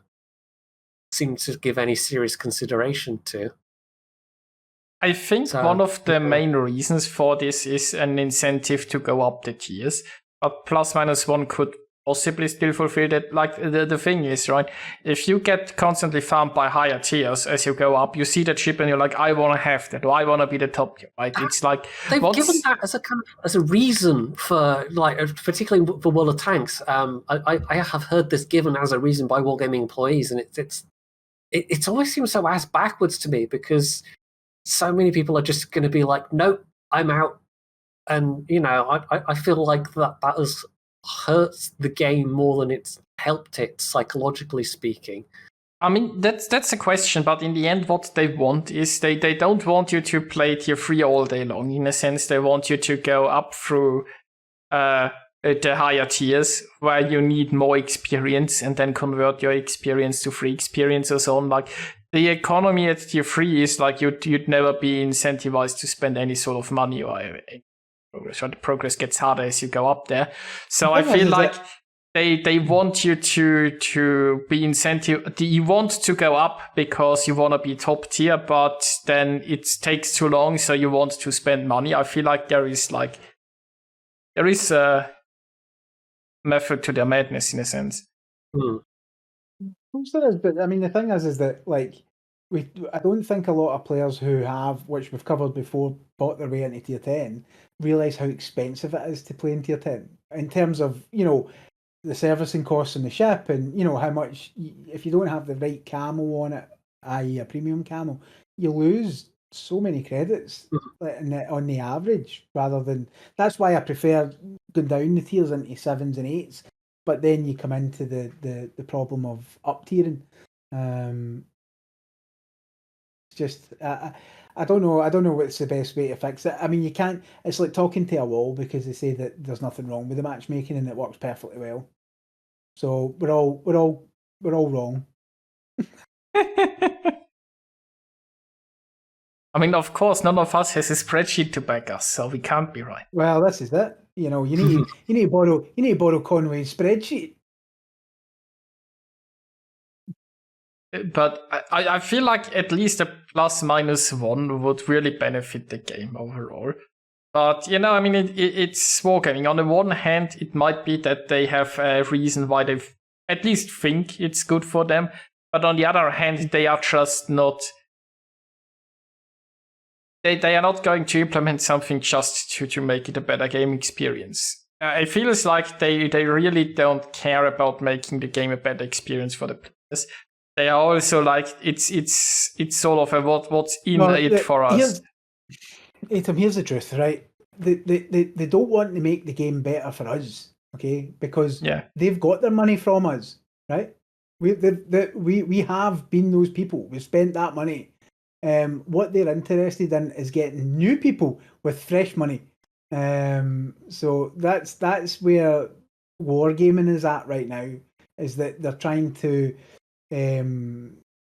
seemed to give any serious consideration to. I think one of the main reasons for this is an incentive to go up the tiers, but +-1 could possibly still fulfill that. Like the thing is, right, if you get constantly farmed by higher tiers as you go up, you see that ship and you're like, I want to have that, or I want to be the top tier, right? It's like they've given that as a reason for, like, particularly for World of Tanks. I have heard this given as a reason by Wargaming employees, and it always seems so ass backwards to me, because so many people are just going to be like, nope, I'm out, and I feel like that has hurts the game more than it's helped it, psychologically speaking. I mean, that's a question, but in the end, what they want is they don't want you to play tier 3 all day long. In a sense, they want you to go up through the higher tiers where you need more experience and then convert your experience to free experience or so on. Like, the economy at tier 3 is like you'd never be incentivized to spend any sort of money or progress. Right? The progress gets harder as you go up there. So I feel like they want you to be incentive. You want to go up because you want to be top tier, but then it takes too long, so you want to spend money. I feel like there is a method to their madness in a sense. Of course there is, but I mean the thing is that like I don't think a lot of players who have, which we've covered before, bought their way into tier 10 realise how expensive it is to play in tier 10 in terms of the servicing costs on the ship, and how much, if you don't have the right camo on it, i.e. a premium camo, you lose so many credits on the average, rather than, that's why I prefer going down the tiers into 7s and 8s, but then you come into the problem of up tiering. Just I don't know what's the best way to fix it. I mean, you can't. It's like talking to a wall, because they say that there's nothing wrong with the matchmaking and it works perfectly well. So we're all wrong. I mean, of course, none of us has a spreadsheet to back us, so we can't be right. Well, this is it. You need to borrow Conway's spreadsheet. But I feel like at least a +-1 would really benefit the game overall. But, I mean, it's Wargaming. On the one hand, it might be that they have a reason why they at least think it's good for them. But on the other hand, they are just not... They are not going to implement something just to make it a better game experience. It feels like they really don't care about making the game a better experience for the players. They are also like, it's sort of a what's in it for us. Atom, here's the truth, right? They don't want to make the game better for us, okay? Because they've got their money from us, right? We have been those people. We've spent that money. What they're interested in is getting new people with fresh money. So that's where Wargaming is at right now, is that they're trying to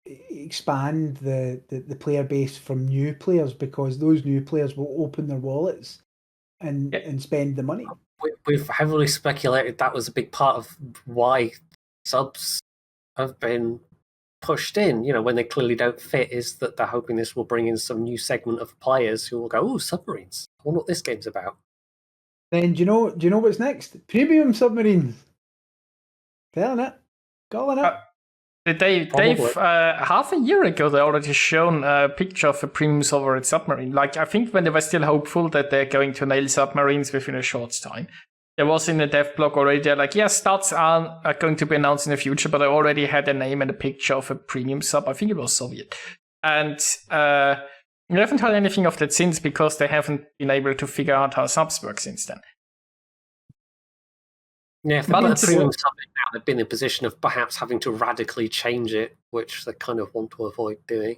expand the player base from new players, because those new players will open their wallets and spend the money. We've heavily speculated that was a big part of why subs have been pushed in, when they clearly don't fit, is that they're hoping this will bring in some new segment of players who will go, oh, submarines, I wonder what this game's about. Then do you know what's next? Premium submarines. Calling it. They've half a year ago they already shown a picture of a premium sovereign submarine. Like, I think when they were still hopeful that they're going to nail submarines within a short time, there was in the dev blog already, they're like, yes, stats are going to be announced in the future, but I already had a name and a picture of a premium sub. I think it was Soviet. And we haven't heard anything of that since because they haven't been able to figure out how subs work since then. Yeah, if they're doing something now, they've been in a position of perhaps having to radically change it, which they kind of want to avoid doing.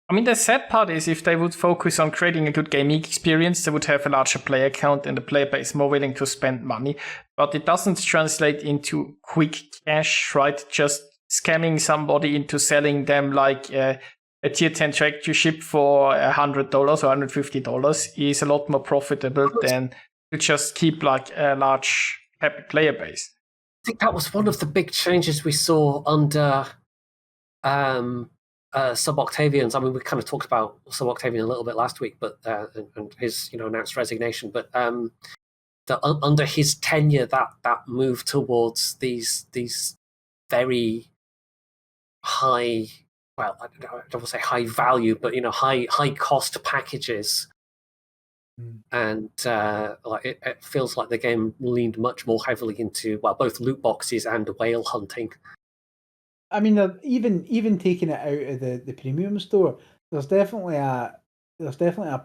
I mean, the sad part is if they would focus on creating a good gaming experience, they would have a larger player count and the player base more willing to spend money. But it doesn't translate into quick cash, right? Just scamming somebody into selling them like a tier 10 tractor ship for $100 or $150 is a lot more profitable than to just keep like a large happy player base. I think that was one of the big changes we saw under Sub-Octavian's. I mean, we kind of talked about Sub-Octavian a little bit last week, but and his announced resignation. But under his tenure, that move towards these very high, well, I don't want to say high value, but high cost packages. And it feels like the game leaned much more heavily into both loot boxes and whale hunting. I mean, even taking it out of the premium store, there's definitely a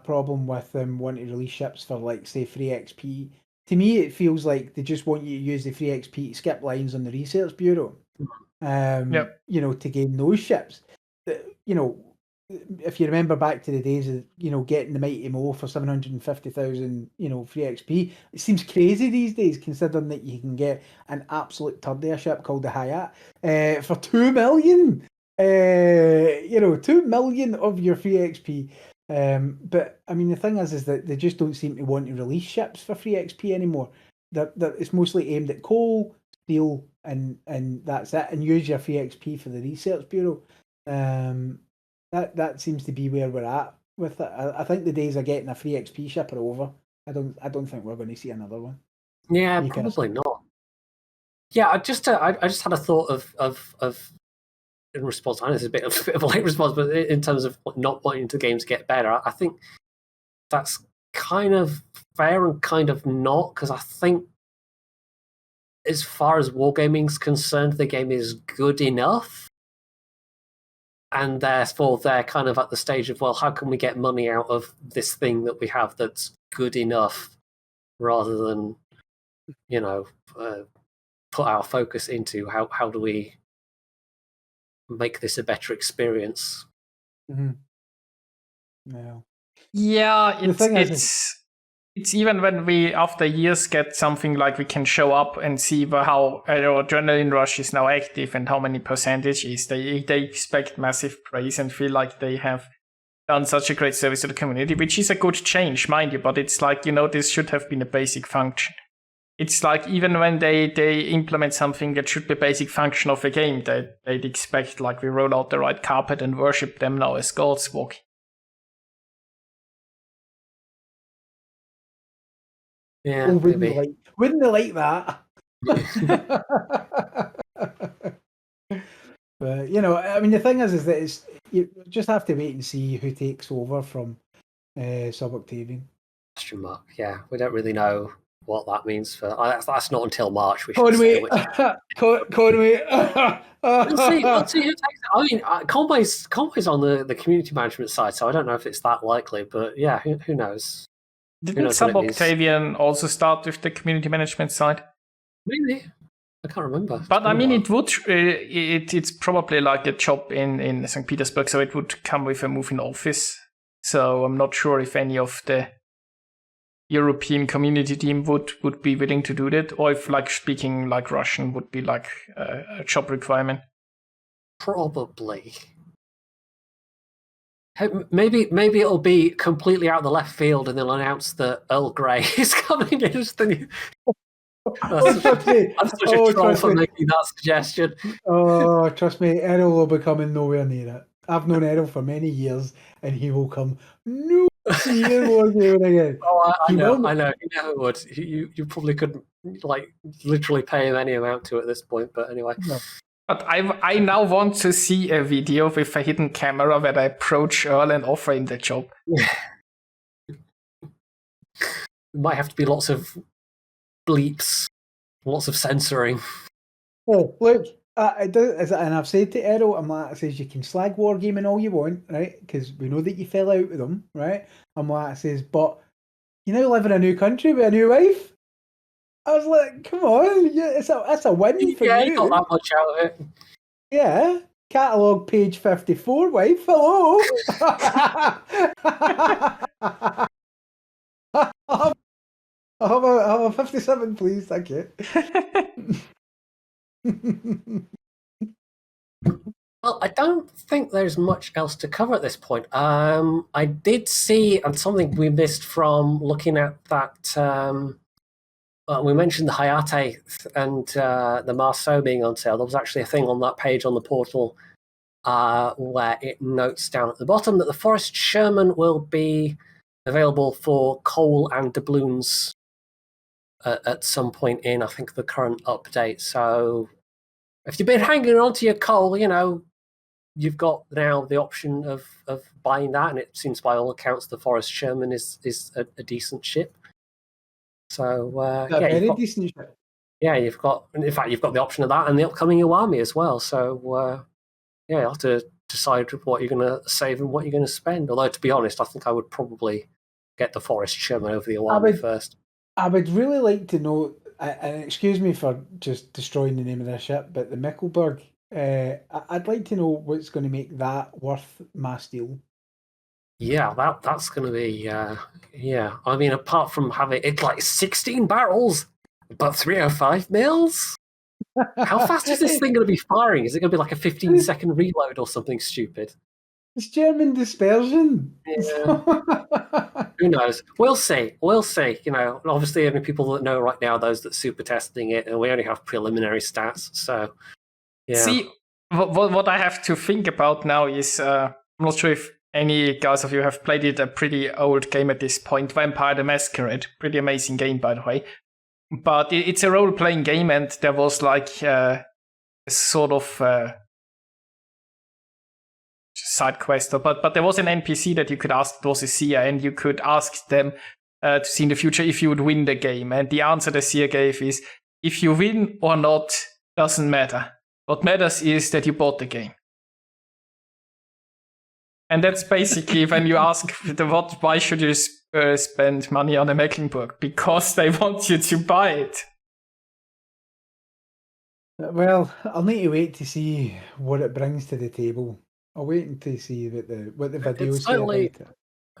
problem with them wanting to release ships for like say free XP. To me, it feels like they just want you to use the free XP to skip lines on the research bureau, to gain those ships. If you remember back to the days of getting the Mighty Mo for 750,000 free XP, it seems crazy these days considering that you can get an absolute turd of a ship called the Hayat for 2 million. 2 million of your free XP. But I mean, the thing is that they just don't seem to want to release ships for free XP anymore. That it's mostly aimed at coal, steel, and that's it. And use your free XP for the research bureau. That seems to be where we're at with it. I think the days of getting a free XP ship are over. I don't think we're going to see another one. Yeah, probably not. Yeah, I just had a thought of in response. I know this is a bit of a late response, but in terms of not wanting the game to get better, I think that's kind of fair and kind of not, because I think as far as wargaming's concerned, the game is good enough. And therefore, they're kind of at the stage of, well, how can we get money out of this thing that we have that's good enough, rather than, put our focus into how do we make this a better experience. Mm-hmm. No. Yeah, it's even when we, after years, get something like we can show up and see how Adrenaline Rush is now active and how many percentage is. They expect massive praise and feel like they have done such a great service to the community, which is a good change, mind you, but it's like, this should have been a basic function. It's like even when they implement something that should be a basic function of a game, they'd expect like we roll out the right carpet and worship them now as gods walking. Yeah, wouldn't they like that? But I mean, the thing is that you just have to wait and see who takes over from Sub-Octavian. Question mark. Yeah, we don't really know what that means for. That's not until March. We should Conway. Conway. Let's see who takes it. I mean, Conway's on the community management side, so I don't know if it's that likely. But yeah, who knows? Didn't Sub-Octavian also start with the community management side? Maybe. I can't remember. But I mean, it would. It's probably like a job in St. Petersburg, so it would come with a move in office. So I'm not sure if any of the European community team would be willing to do that, or if like speaking like Russian would be like a job requirement. Probably. Maybe it'll be completely out of the left field, and they'll announce that Earl Grey is coming in as the new. I'm such a troll for making that suggestion. Oh, trust me, Errol will be coming nowhere near it. I've known Errol for many years, and he will come nowhere near it again. Oh, I know. He never would. You probably couldn't literally pay him any amount to at this point. But anyway. No. But I now want to see a video with a hidden camera where I approach Earl and offer him the job. Might have to be lots of bleeps, lots of censoring. Oh, look, It does, and I've said to Errol, I'm like, I says you can slag wargaming all you want, right? Because we know that you fell out with them, right? I'm like, I says, but you now live in a new country with a new wife. I was like, come on, yeah, that's a win for Yeah, you. you got that much out of it. Yeah, catalogue page 54, wife. Hello. I'll have a 57, please. Thank you. Well, I don't think there's much else to cover at this point. I did see, and something we missed from looking at that. We mentioned the Hayate and the Marceau being on sale. There was actually a thing on that page on the portal where it notes down at the bottom that the Forest Sherman will be available for coal and doubloons at some point in, I think, the current update. So if you've been hanging on to your coal, you've got now the option of buying that, and it seems by all accounts the Forest Sherman is a decent ship. So very decent ship. Yeah, in fact, you've got the option of that and the upcoming Iwami as well. So you'll have to decide what you're going to save and what you're going to spend. Although, to be honest, I think I would probably get the Forest Sherman over the Iwami first. I would really like to know, and excuse me for just destroying the name of their ship, but the Mickelberg, I'd like to know what's going to make that worth my steel. Yeah, that's going to be, yeah. I mean, apart from having, it's like 16 barrels, but 305 mils? How fast is this thing going to be firing? Is it going to be like a 15-second reload or something stupid? It's German dispersion. Yeah. Who knows? We'll see. Obviously, only people that know right now are those that super testing it, and we only have preliminary stats. So, yeah. See, what I have to think about now is, I'm not sure if any guys of you have played it, a pretty old game at this point, Vampire the Masquerade. Pretty amazing game, by the way. But it's a role-playing game, and there was like a sort of side quest, but there was an NPC that you could ask. It was a seer, and you could ask them to see in the future if you would win the game. And the answer the seer gave is, if you win or not, doesn't matter. What matters is that you bought the game. And that's basically when you ask, why should you spend money on a Mecklenburg? Because they want you to buy it. Well, I'll need to wait to see what it brings to the table. I'll wait to see what the videos say about it.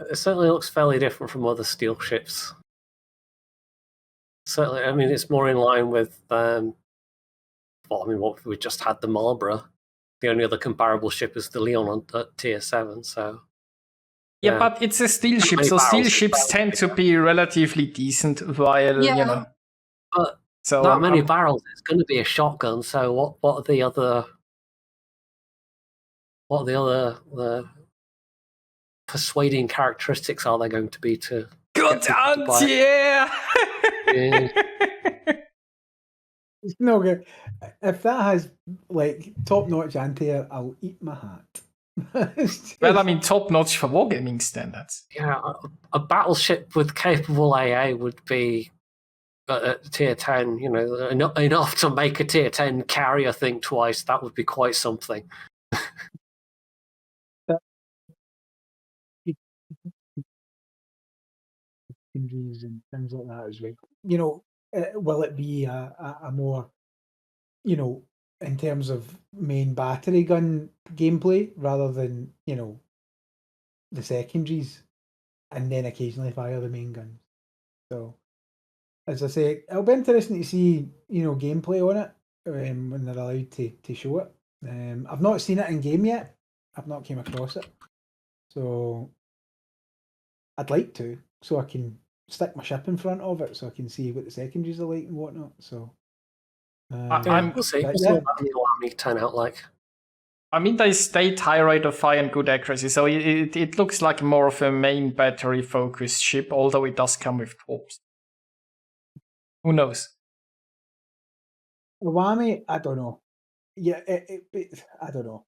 It certainly looks fairly different from other steel ships. Certainly, I mean, it's more in line with, what we just had, the Marlborough. The only other comparable ship is the Leon at Tier 7, so... Yeah, but it's a steel ship, so steel ships tend to be relatively decent, while, but so that many barrels, it's going to be a shotgun, so what are the other... What are the persuading characteristics are they going to be to... Good yeah! No, good. If that has like top-notch anti-air, I'll eat my hat. Well, I mean, top-notch for wargaming standards. Yeah, a battleship with capable AA would be at Tier 10, enough to make a Tier 10 carrier think twice. That would be quite something. Injuries and things like that as well. Will it be a more, in terms of main battery gun gameplay rather than, the secondaries, and then occasionally fire the main guns? So, as I say, it'll be interesting to see, gameplay on it when they're allowed to show it. I've not seen it in game yet. I've not came across it. So, I'd like to, so I can stick my ship in front of it, so I can see what the secondaries are like and whatnot. So, we'll see. We'll see what the Army turn out like. I mean, they state high rate of fire and good accuracy, so it looks like more of a main battery-focused ship, although it does come with torps. Who knows? Iwami, I don't know. Yeah, I don't know.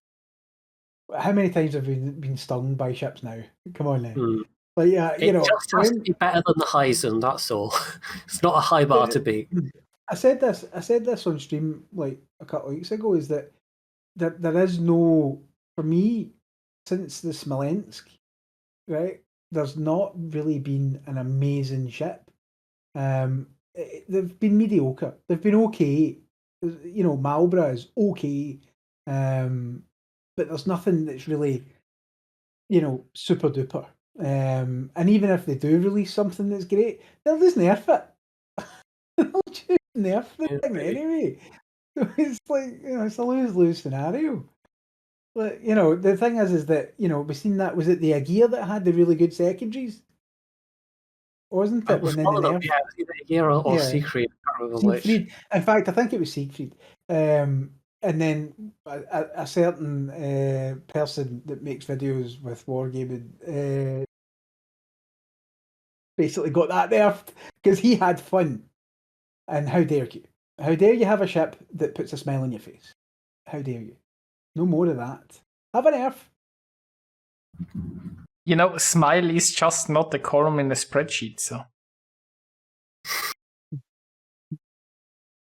How many times have we been stung by ships now? Come on now. Like, yeah, it just has to be better than the Heisen, that's all. It's not a high bar to beat. I said this on stream like a couple of weeks ago. Is that there is no, for me, since the Smolensk, right? There's not really been an amazing ship. They've been mediocre. They've been okay. You know, Marlborough is okay, but there's nothing that's really, you know, super duper. And even if they do release something that's great, they'll just nerf it. They'll just nerf the thing anyway. So it's like, you know, it's a lose-lose scenario. But, you know, the thing is that, you know, we've seen that, was it the Aegir that had the really good secondaries? Wasn't it? It was And then one the of them, nerf. yeah, it was either Hero or Yeah. Siegfried. I can't remember which. Siegfried. In fact, I think it was Siegfried. And then a certain person that makes videos with Wargaming basically got that nerfed because he had fun. And how dare you? How dare you have a ship that puts a smile on your face? How dare you? No more of that. Have a nerf. You know, smile is just not the column in the spreadsheet, so.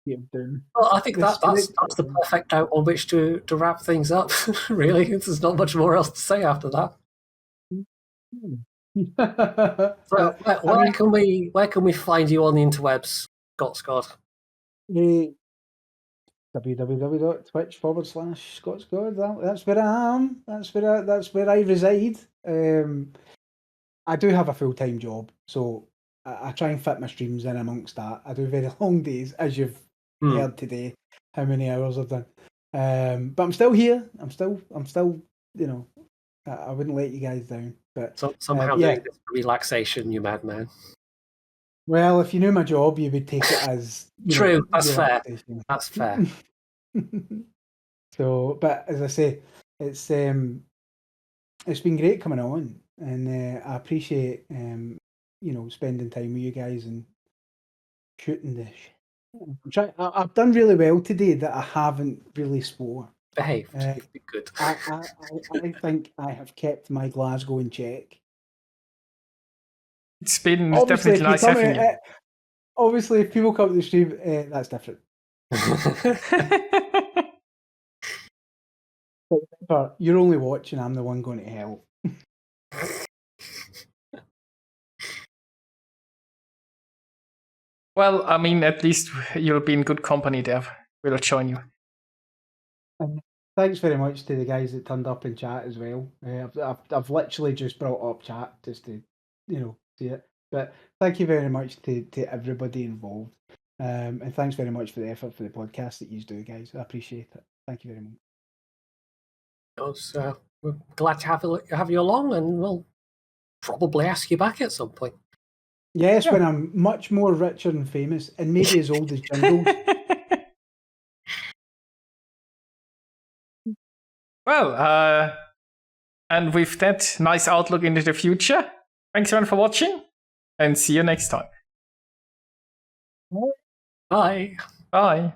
Well, I think that's the perfect note on which to wrap things up. Really, there's not much more else to say after that. So, where can we find you on the interwebs, ScotsGOD? www.twitch.com/ScotsGOD. That's where I am. That's where I reside. I do have a full-time job, so I try and fit my streams in amongst that. I do very long days, as you've heard today. How many hours I've done, but I'm still here. I'm still. You know, I wouldn't let you guys down. But somehow doing this for relaxation, you madman. Well, if you knew my job, you would take it as true. That's fair. That's fair. So, but as I say, it's been great coming on, and I appreciate you know, spending time with you guys and shooting the shit. I've done really well today that I haven't really swore. Behaved. You've been good. I think I have kept my Glasgow in check. It's been definitely nice having you. Obviously, if people come to the stream, that's different. But you're only watching. I'm the one going to hell. Well, I mean, at least you'll be in good company, Dev. We'll join you. And thanks very much to the guys that turned up in chat as well. I've literally just brought up chat just to, you know, see it. But thank you very much to everybody involved. And thanks very much for the effort for the podcast that you do, guys. I appreciate it. Thank you very much. We're glad to have you along, and we'll probably ask you back at some point. Yes, when I'm much more richer and famous, and maybe as old as Jingles. Well, and with that nice outlook into the future, thanks everyone for watching, and see you next time. Bye. Bye.